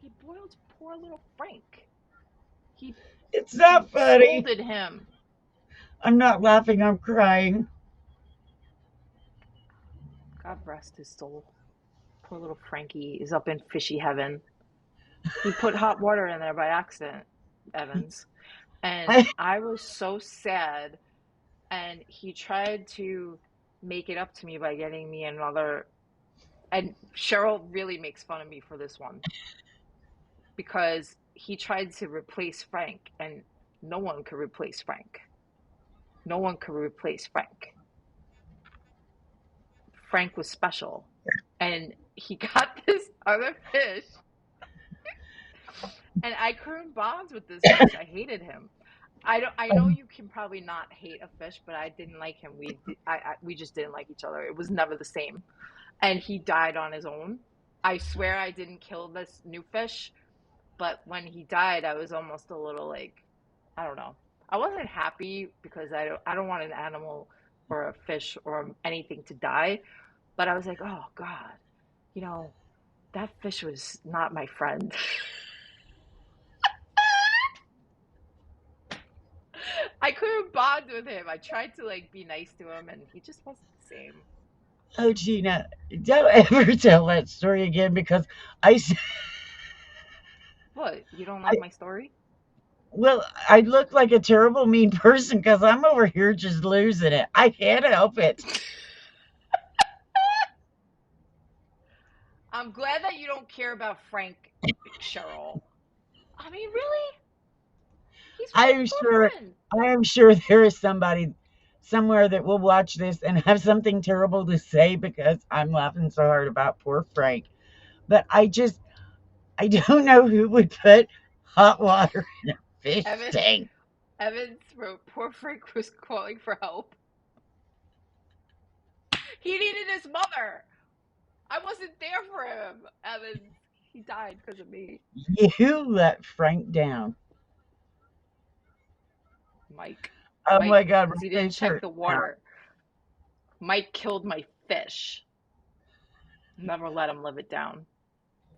He boiled poor little Frank. He It's not funny. scalded him. I'm not laughing, I'm crying. God rest his soul. Poor little Frankie is up in fishy heaven. He put hot water in there by accident, Evans. And I was so sad. And he tried to make it up to me by getting me another. And Cheryl really makes fun of me for this one. Because he tried to replace Frank, and no one could replace Frank. No one could replace Frank. Frank was special. And he got this other fish. And I couldn't bond with this fish. I hated him. I know you can probably not hate a fish, but I didn't like him. We just didn't like each other. It was never the same. And he died on his own. I swear I didn't kill this new fish, but when he died, I was almost a little like, I don't know. I wasn't happy because I don't want an animal or a fish or anything to die, but I was like, oh God, that fish was not my friend. I couldn't bond with him. I tried to be nice to him, and he just wasn't the same. Oh, Gina, don't ever tell that story again because I. What? You don't like my story? Well, I look like a terrible, mean person because I'm over here just losing it. I can't help it. I'm glad that you don't care about Frank, Cheryl. I mean, really? He's I my am poor sure. friend. I am sure there is somebody somewhere that will watch this and have something terrible to say because I'm laughing so hard about poor Frank. But I don't know who would put hot water in a fish tank. Evans wrote, poor Frank was calling for help. He needed his mother. I wasn't there for him, Evans. He died because of me. You let Frank down. Mike. Oh my God, because my he didn't face check hurts the now. water. Mike killed my fish. Never let him live it down.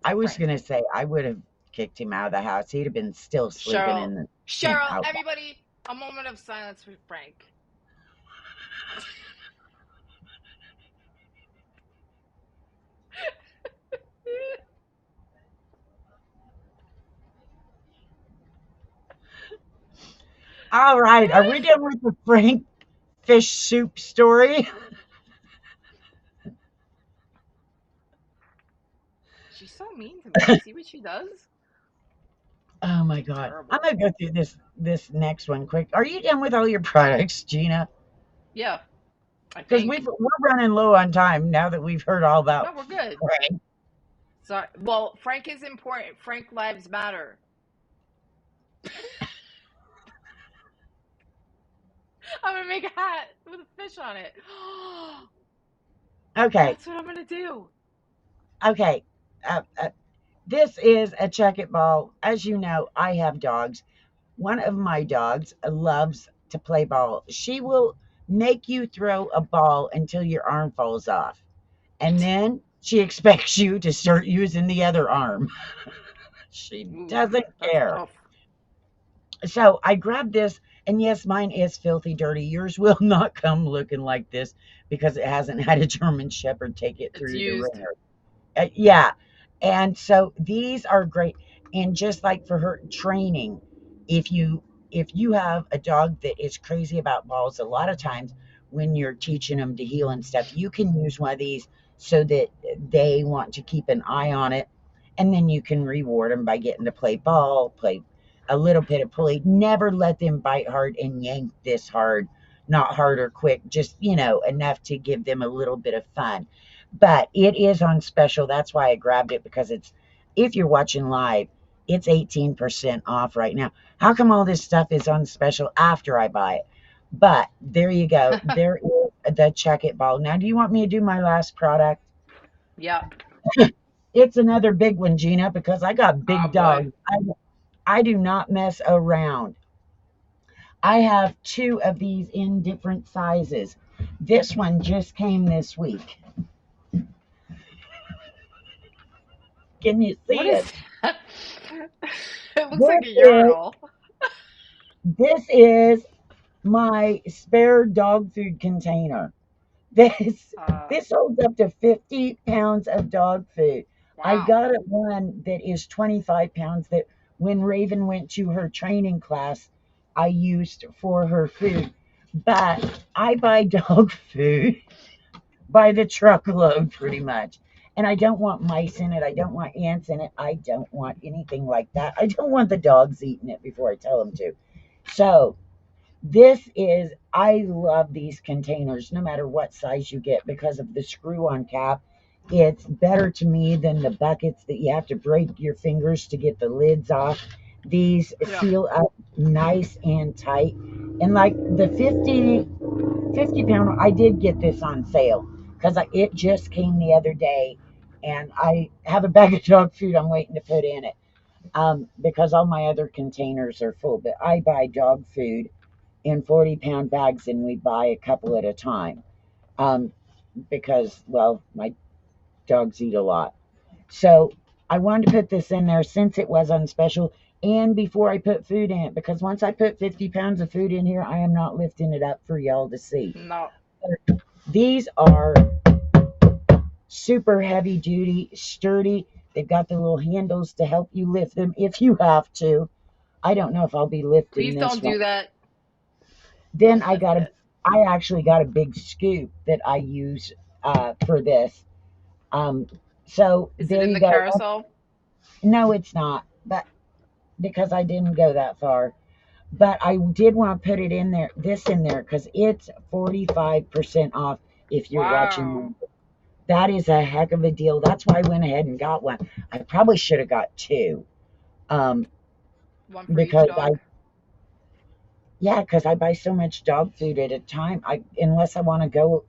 I was going to say, I would have kicked him out of the house. He'd have been still sleeping in the Cheryl, everybody, a moment of silence for Frank. All right, are we done with the Frank fish soup story? She's so mean to me. See what she does? Oh my God. Terrible. I'm gonna go through this next one quick. Are you done with all your products, Gina? Yeah. Because we're running low on time now that we've heard all about. No, we're good. Frank. Sorry. Well, Frank is important. Frank lives matter. I'm gonna make a hat with a fish on it. Okay. That's what I'm gonna do. Okay. This is a Chuckit ball. As you know, I have dogs. One of my dogs loves to play ball. She will make you throw a ball until your arm falls off. And then she expects you to start using the other arm. She doesn't care. Tough. So I grabbed this, and yes, mine is filthy dirty. Yours will not come looking like this because it hasn't had a German Shepherd take it through the ringer. Yeah. And so these are great. And just like for her training, if you have a dog that is crazy about balls, a lot of times when you're teaching them to heel and stuff, you can use one of these so that they want to keep an eye on it. And then you can reward them by getting to play ball, play a little bit of pulley. Never let them bite hard and yank this hard, not hard or quick, just, enough to give them a little bit of fun. but it is on special. That's why I grabbed it, because it's, if you're watching live, it's 18% off right now. How come all this stuff is on special after I buy it? But there you go. There is the Chuckit ball. Now, do you want me to do my last product? Yep. It's another big one, Gina, because I got Oh big boy. dogs. I do not mess around. I have two of these in different sizes. This one just came this week. Can you What see is it? that? It looks like This a is urinal. this is my spare dog food container. This Uh, this holds up to 50 pounds of dog food. I wow. got it one that is 25 pounds that when Raven went to her training class, I used for her food. But I buy dog food by the truckload pretty much. And I don't want mice in it. I don't want ants in it. I don't want anything like that. I don't want the dogs eating it before I tell them to. So this is, I love these containers no matter what size you get because of the screw on cap. It's better to me than the buckets that you have to break your fingers to get the lids off. These Yep. seal up nice and tight. And like the 50 pound, I did get this on sale because it just came the other day. And I have a bag of dog food I'm waiting to put in it, because all my other containers are full. But I buy dog food in 40-pound bags, and we buy a couple at a time, um, because, well, my dogs eat a lot. So I wanted to put this in there since it was on special, and before I put food in it, because once I put 50 pounds of food in here, I am not lifting it up for y'all to see. No. These are super heavy duty, sturdy. They've got the little handles to help you lift them if you have to. I don't know if I'll be lifting Please this don't one. do that. Then Don't lift it. I actually got a big scoop that I use for this. Um, so Is it there in you the go. carousel? No, it's not, but because I didn't go that far. But I did want to put it in there, this in there, because it's 45% off if you're Wow. watching. That is a heck of a deal. That's why I went ahead and got one. I probably should have got two, um, One for each because dog. yeah, because I buy so much dog food at a time. Unless I want to go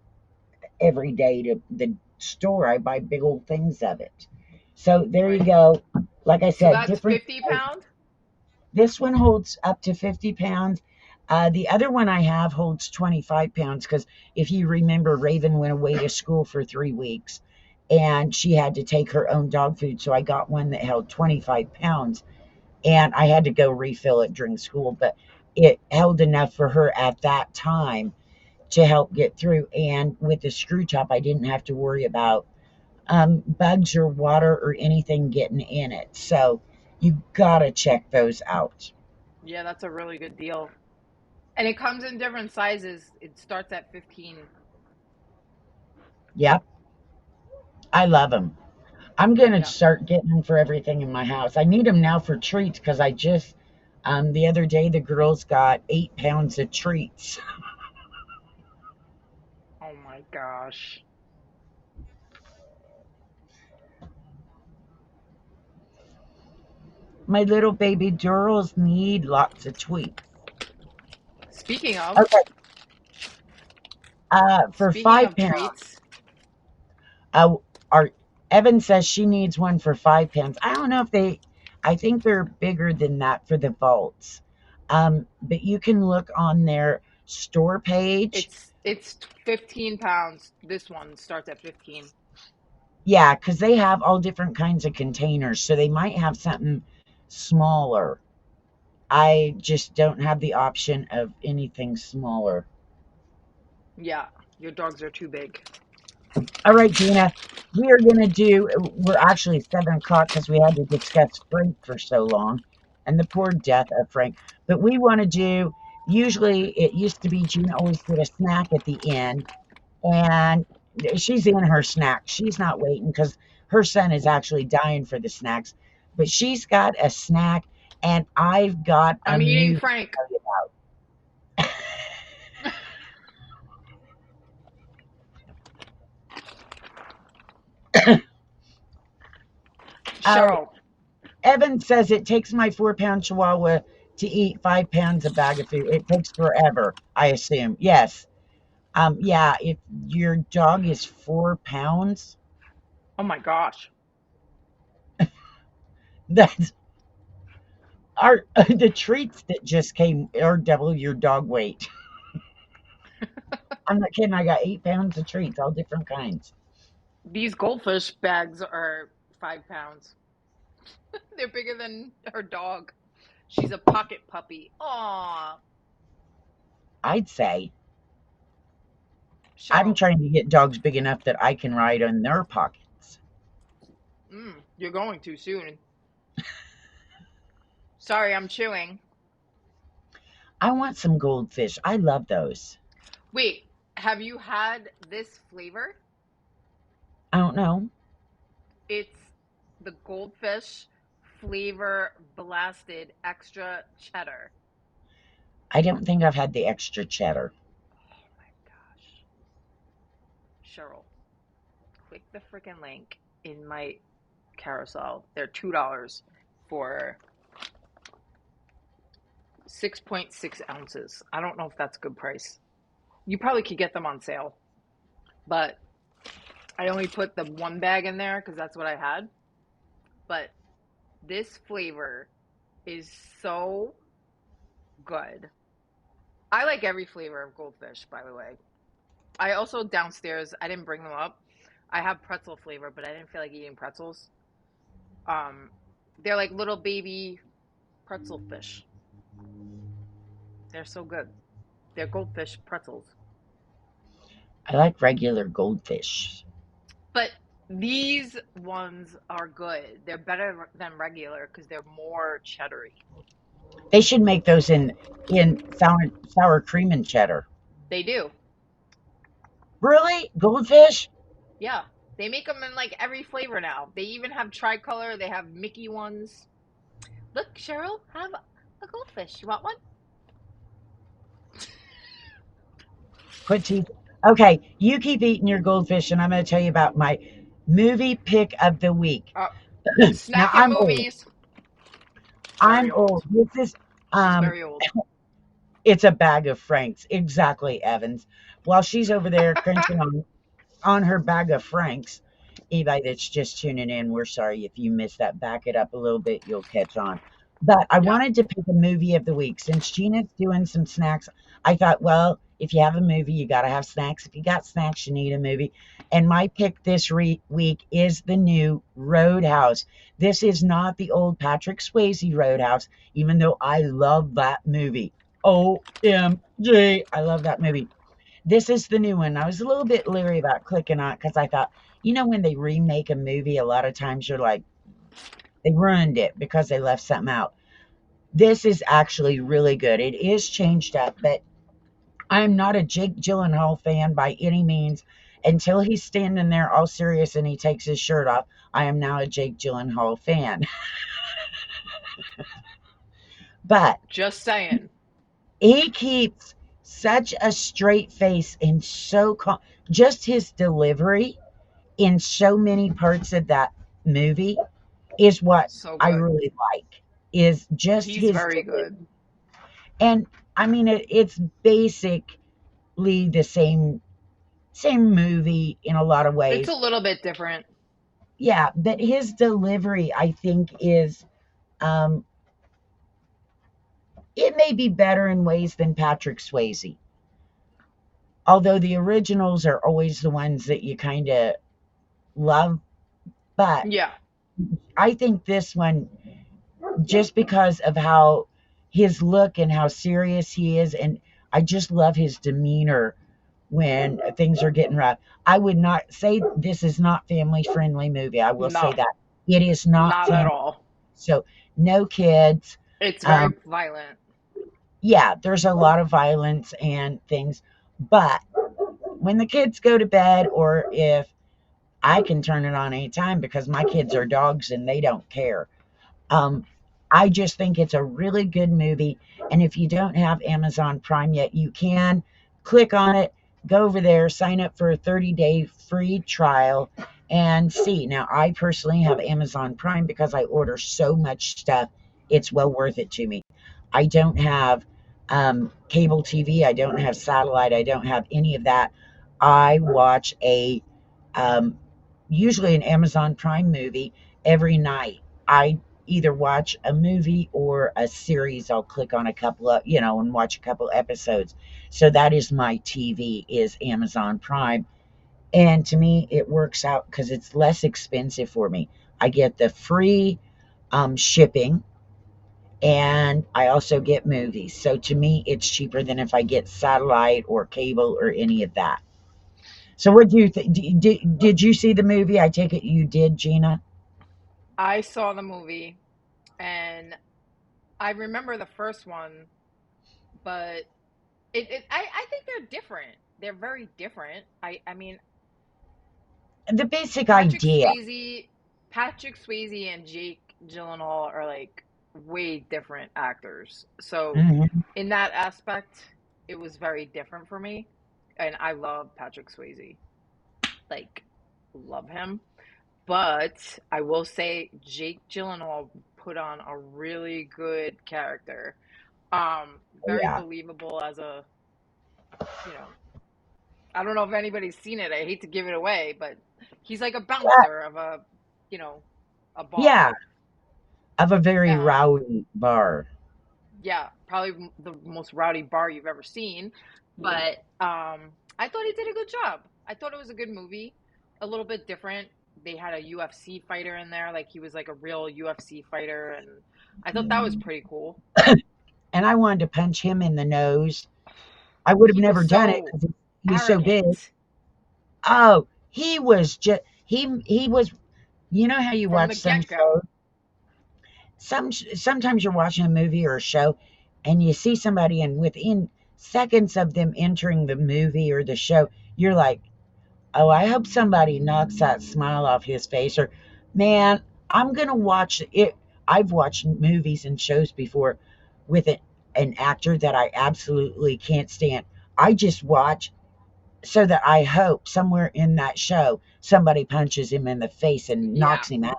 every day to the store, I buy big old things of it. So there you Right. go. Like I So said, that's different 50 sizes. pound? This one holds up to 50 pounds. The other one I have holds 25 pounds because if you remember, Raven went away to school for 3 weeks and she had to take her own dog food. So I got one that held 25 pounds and I had to go refill it during school, but it held enough for her at that time to help get through. And with the screw top, I didn't have to worry about bugs or water or anything getting in it. So you gotta check those out. Yeah, that's a really good deal. And it comes in different sizes. It starts at 15. Yep, I love them. I'm gonna Yeah. start getting them for everything in my house. I need them now for treats because I just the other day the girls got 8 pounds of treats. Oh my gosh. My little baby girls need lots of treats. Speaking of, Okay, for speaking five of pounds, treats, uh, our Evan says she needs one for 5 pounds. I don't know if they, I think they're bigger than that for the vaults. But you can look on their store page. it's 15 pounds. This one starts at 15. Yeah, because they have all different kinds of containers, so they might have something smaller. I just don't have the option of anything smaller. Yeah, your dogs are too big. All right, Gina, we are going to do, we're actually 7 o'clock because we had to discuss Frank for so long and the poor death of Frank. But we want to do, usually it used to be Gina always did a snack at the end, and she's in her snack. She's not waiting because her son is actually dying for the snacks. But she's got a snack, and I've got a I'm eating movie to Frank. tell you about. Uh, Cheryl, Evan says it takes my 4-pound chihuahua to eat 5 pounds a bag of food. It takes forever, I assume. Yes. Yeah, if your dog is 4 pounds, oh my gosh. that's our the treats that just came are double your dog weight. I'm not kidding. I got 8 pounds of treats, all different kinds. These goldfish bags are 5 pounds. They're bigger than her dog. She's a pocket puppy. Aw, I'd say I'm Cheryl. trying to get dogs big enough that I can ride on their pockets. You're going too soon. Sorry, I'm chewing. I want some goldfish. I love those. Wait, have you had this flavor? I don't know. It's the goldfish flavor blasted extra cheddar. I don't think I've had the extra cheddar. Oh my gosh. Cheryl, click the freaking link in my carousel. They're $2 for 6.6 ounces. I don't know if that's a good price. You probably could get them on sale, but I only put the one bag in there because that's what I had. But this flavor is so good. I like every flavor of goldfish, by the way. I also downstairs, I didn't bring them up. I have pretzel flavor, but I didn't feel like eating pretzels. Um, they're like little baby pretzel fish. They're so good. They're goldfish pretzels. I like regular goldfish. But these ones are good. They're better than regular because they're more cheddary. They should make those in sour cream and cheddar. They do. Really? Goldfish? Yeah. They make them in like every flavor now. They even have tricolor. They have Mickey ones. Look, Cheryl, have a goldfish. You want one? Quit teeth. Okay, you keep eating your goldfish, and I'm going to tell you about my movie pick of the week. Now Snacking movies. Very I'm old. old. This is She's um very old. it's a bag of Franks. Exactly, Evans. While she's over there crunching on her bag of Franks. Anybody that's just tuning in, we're sorry if you missed that. Back it up a little bit, you'll catch on. But I Yeah. wanted to pick a movie of the week. Since Gina's doing some snacks, I thought, well, if you have a movie, you got to have snacks. If you got snacks, you need a movie. And my pick this week is the new Roadhouse. This is not the old Patrick Swayze Roadhouse, even though I love that movie. OMG, I love that movie. This is the new one. I was a little bit leery about clicking on it because I thought, when they remake a movie, a lot of times you're like, they ruined it because they left something out. This is actually really good. It is changed up, but I'm not a Jake Gyllenhaal fan by any means. Until he's standing there all serious and he takes his shirt off, I am now a Jake Gyllenhaal fan. But Just saying. he keeps such a straight face and so calm. Just his delivery in so many parts of that movie is what So I good. really like. Is just He's his very delivery. good. And I mean, it's basically the same movie in a lot of It's a ways. little bit different. Yeah, but his delivery, I think, is um, it may be better in ways than Patrick Swayze. Although the originals are always the ones that you kind of love, but Yeah. I think this one, just because of how his look and how serious he is, and I just love his demeanor when things are getting rough. I would not say this is not family friendly movie. I will say No, that it is not not at family. all. So no kids. It's Um, very violent. yeah, there's a lot of violence and things, but when the kids go to bed, or if I can turn it on anytime because my kids are dogs and they don't care. Um, I just think it's a really good movie. And if you don't have Amazon Prime yet, you can click on it, go over there, sign up for a 30-day free trial, and see. Now, I personally have Amazon Prime because I order so much stuff. It's well worth it to me. I don't have cable TV. I don't have satellite. I don't have any of that. I watch um, usually an Amazon Prime movie every night. I either watch a movie or a series. I'll click on a couple of, and watch a couple episodes. So that is my TV is Amazon Prime. And to me, it works out because it's less expensive for me. I get the free shipping and I also get movies. So to me, it's cheaper than if I get satellite or cable or any of that. So what do you think? Did you see the movie? I take it you did, Gina? I saw the movie and I remember the first one, but I think they're different. They're very different. I mean, The basic Patrick idea. Swayze, Patrick Swayze and Jake Gyllenhaal are like way different actors. So Mhm. in that aspect, it was very different for me. And I love Patrick Swayze. Like, love him. But I will say Jake Gyllenhaal put on a really good character. Very Yeah. believable as a, you know, I don't know if anybody's seen it. I hate to give it away, but he's like a Yeah. bouncer of a, you know, a bar. Yeah. Of a very Um, rowdy bar. yeah, probably the most rowdy bar you've ever seen. But I thought he did a good job. I thought it was a good movie, a little bit different. They had a UFC fighter in there, like he was like a real UFC fighter, and I thought that was pretty cool. And I wanted to punch him in the nose. I would have He was never done it so because he's so big. arrogant Oh, he was just he was. You know how you from the watch some get-go. shows. Sometimes you're watching a movie or a show, and you see somebody, and within seconds of them entering the movie or the show, you're like, "Oh, I hope somebody knocks that smile off his face." Or, man, I'm gonna watch it. I've watched movies and shows before with an actor that I absolutely can't stand. I just watch so that I hope somewhere in that show somebody punches him in the face and Yeah. knocks him out.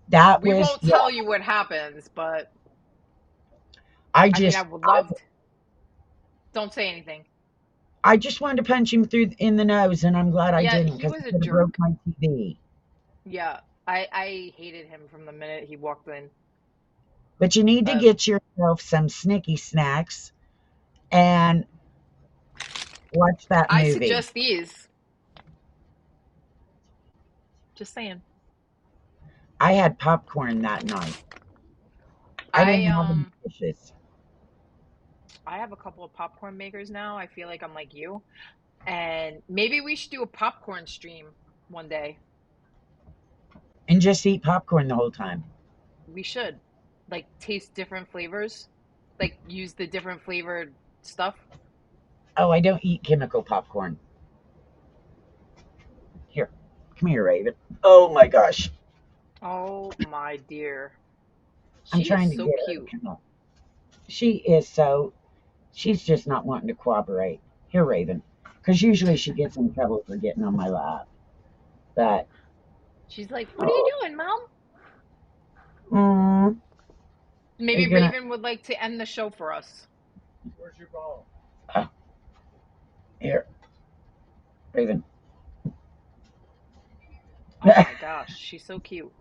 That We was, won't yeah. tell you what happens, but I I mean, I just, would I, love to. Don't say anything. I just wanted to punch him through in the nose, and I'm glad I Yeah, didn't he because was it a could have broke jerk. my TV. Yeah, I hated him from the minute he walked in. But you need to But get yourself some snicky snacks and watch that I movie. suggest these. Just saying. I had popcorn that night. I I didn't have any um dishes. I have a couple of popcorn makers now. I feel like I'm like you. And maybe we should do a popcorn stream one day. And just eat popcorn the whole time. We should like taste different flavors, like use the different flavored stuff. Oh, I don't eat chemical popcorn. Here, come here, Raven. Oh my gosh. Oh my dear. I'm She is trying to so get her cute. to come up. She is so, she's just not wanting to cooperate. Here, Raven. Because usually she gets in trouble for getting on my lap. But, She's like, "What are you oh, doing, Mom?" mm, are Maybe you gonna, Raven would like to end the show for us. oh, here, Raven. Oh my gosh, she's so cute.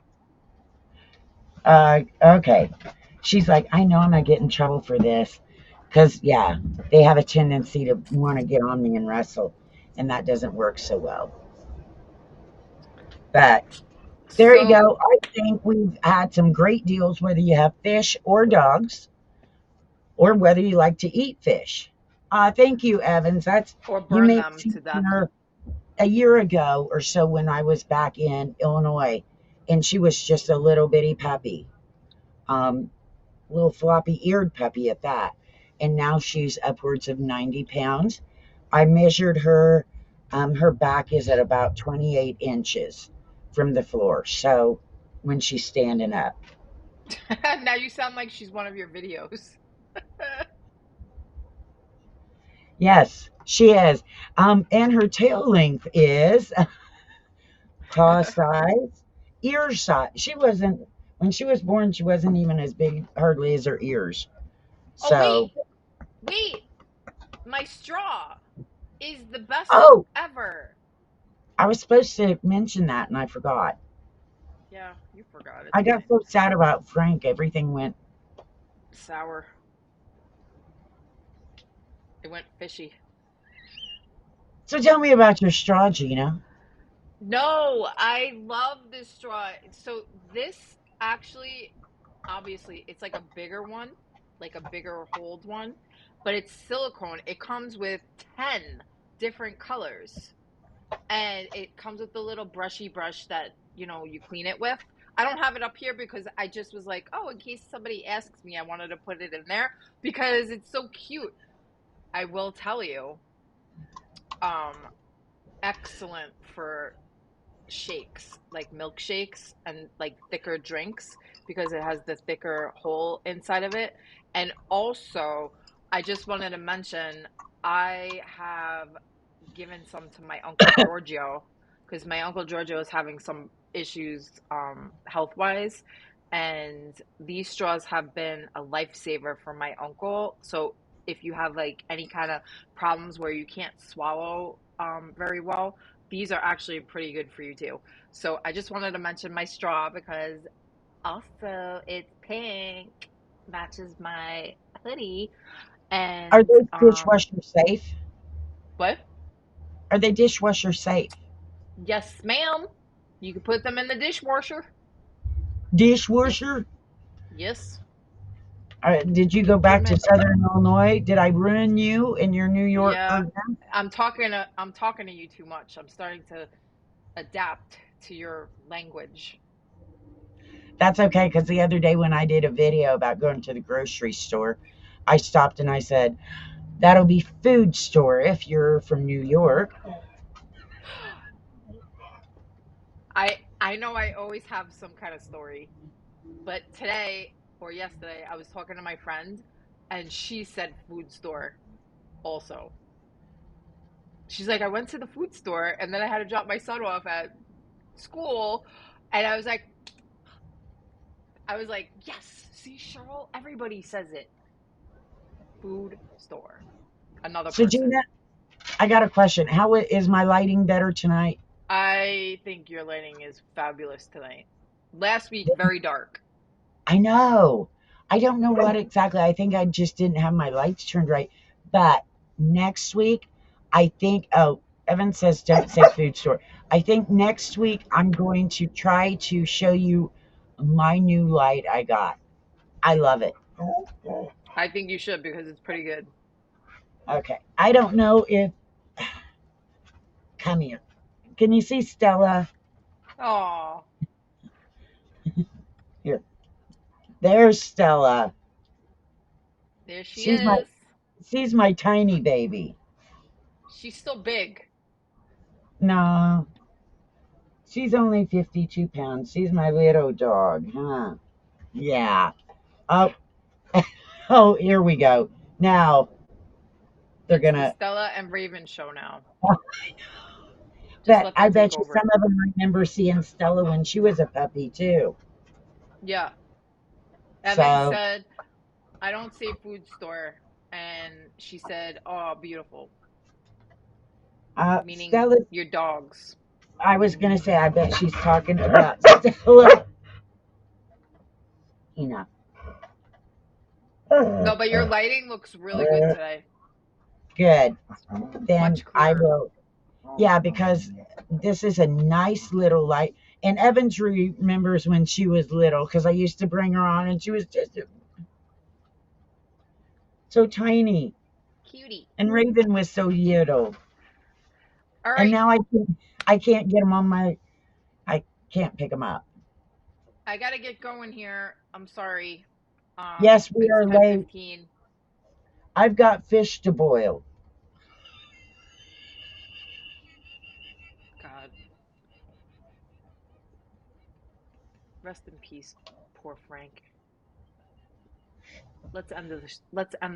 Okay. She's like, I know I'm gonna get in trouble for this. Because, yeah, they have a tendency to want to get on me and wrestle. And that doesn't work so well. But there you So, go. I think we've had some great deals, whether you have fish or dogs, or whether you like to eat fish. Thank you, Evans. That's or you burn made me them see to death. her a year ago or so when I was back in Illinois, and she was just a little bitty puppy, um, little floppy-eared puppy at that. And now she's upwards of 90 pounds. I measured her. Her back is at about 28 inches from the floor. So when she's standing up. Now you sound like she's one of your videos. Yes, she is. And her tail length is paw size, ear size. She wasn't, when she was born, she wasn't even as big hardly as her ears. Oh, So, wait, my straw is the best oh, ever. I was supposed to mention that and I forgot. Yeah, you forgot. It's I got fine. so sad about Frank. Everything went. Sour. It went fishy. So tell me about your straw, Gina. No, I love this straw. So this actually, obviously, it's like a bigger one, like a bigger hold one, but it's silicone. It comes with 10 different colors. And it comes with the little brushy brush that, you clean it with. I don't have it up here because I just was like, oh, in case somebody asks me, I wanted to put it in there because it's so cute. I will tell you, um, excellent for shakes, like milkshakes and like thicker drinks because it has the thicker hole inside of it. And also, I just wanted to mention I have given some to my Uncle Giorgio because my Uncle Giorgio is having some issues health wise. And these straws have been a lifesaver for my uncle. So if you have like any kind of problems where you can't swallow very well, these are actually pretty good for you too. So I just wanted to mention my straw because also it's pink, matches my hoodie. Are And they dishwasher safe? what? Are they dishwasher safe? Yes, ma'am. You can put them in the dishwasher. Yes, Dishwasher? yes. Did you You can go put back them to in. Southern Illinois? Did I ruin you in your New York Yeah, version? I'm talking to you too much. I'm starting to adapt to your language. That's okay, because the other day when I did a video about going to the grocery store, I stopped and I said, that'll be food store if you're from New York. I know I always have some kind of story, but today or yesterday I was talking to my friend and she said food store also. She's like, I went to the food store and then I had to drop my son off at school and I was like, yes, see, Cheryl, everybody says it. Food store. Another So, person. Gina, I got a question. How is my lighting better tonight? I think your lighting is fabulous tonight. Last week, very dark. I know. I don't know what exactly. I think I just didn't have my lights turned right. But next week, I think, oh, Evan says don't say food store. I think next week I'm going to try to show you my new light I got. I love it. I think you should because it's pretty good. Okay. I don't know if, come here. Can you see Stella? Oh, Here. There's Stella. there she She's my, is. she's my tiny baby. She's still big. No, she's only 52 pounds. She's my little dog, huh? Yeah. Oh, oh, here we go. Now they're It's the gonna. Stella and Raven show now. Just Bet let I them bet take you some over. of them remember seeing Stella when she was a puppy too. Yeah. Evan So, said, I don't say food store. And she said, oh, beautiful. Meaning Stella. your dogs. I was gonna say, I bet she's talking about Stella. Enough. No, but your lighting looks really good today. Good. Then Much I clearer. will. Yeah, because this is a nice little light. And Evans remembers when she was little because I used to bring her on and she was just so tiny. Cutie. And Raven was so little. All And right. now I can't get them on my, I can't pick them up. I gotta get going here. I'm sorry. Yes, we It's are late. 10:15. I've got fish to boil. God, rest in peace, poor Frank. Let's end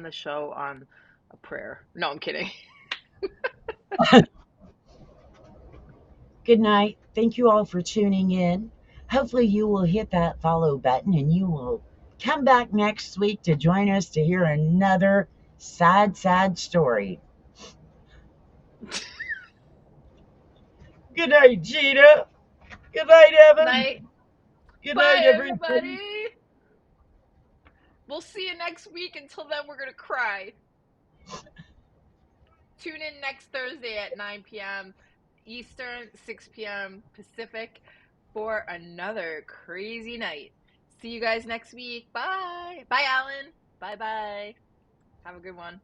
the show on a prayer. No, I'm kidding. Good night. Thank you all for tuning in. Hopefully, you will hit that follow button and you will come back next week to join us to hear another sad, sad story. Good night, Gina. Good night, Evan. Night. Good night, Bye, everybody. everybody. We'll see you next week. Until then, we're going to cry. Tune in next Thursday at 9 p.m. Eastern, 6 p.m. Pacific for another crazy night. See you guys next week. Bye. Bye, Alan. Bye bye. Have a good one.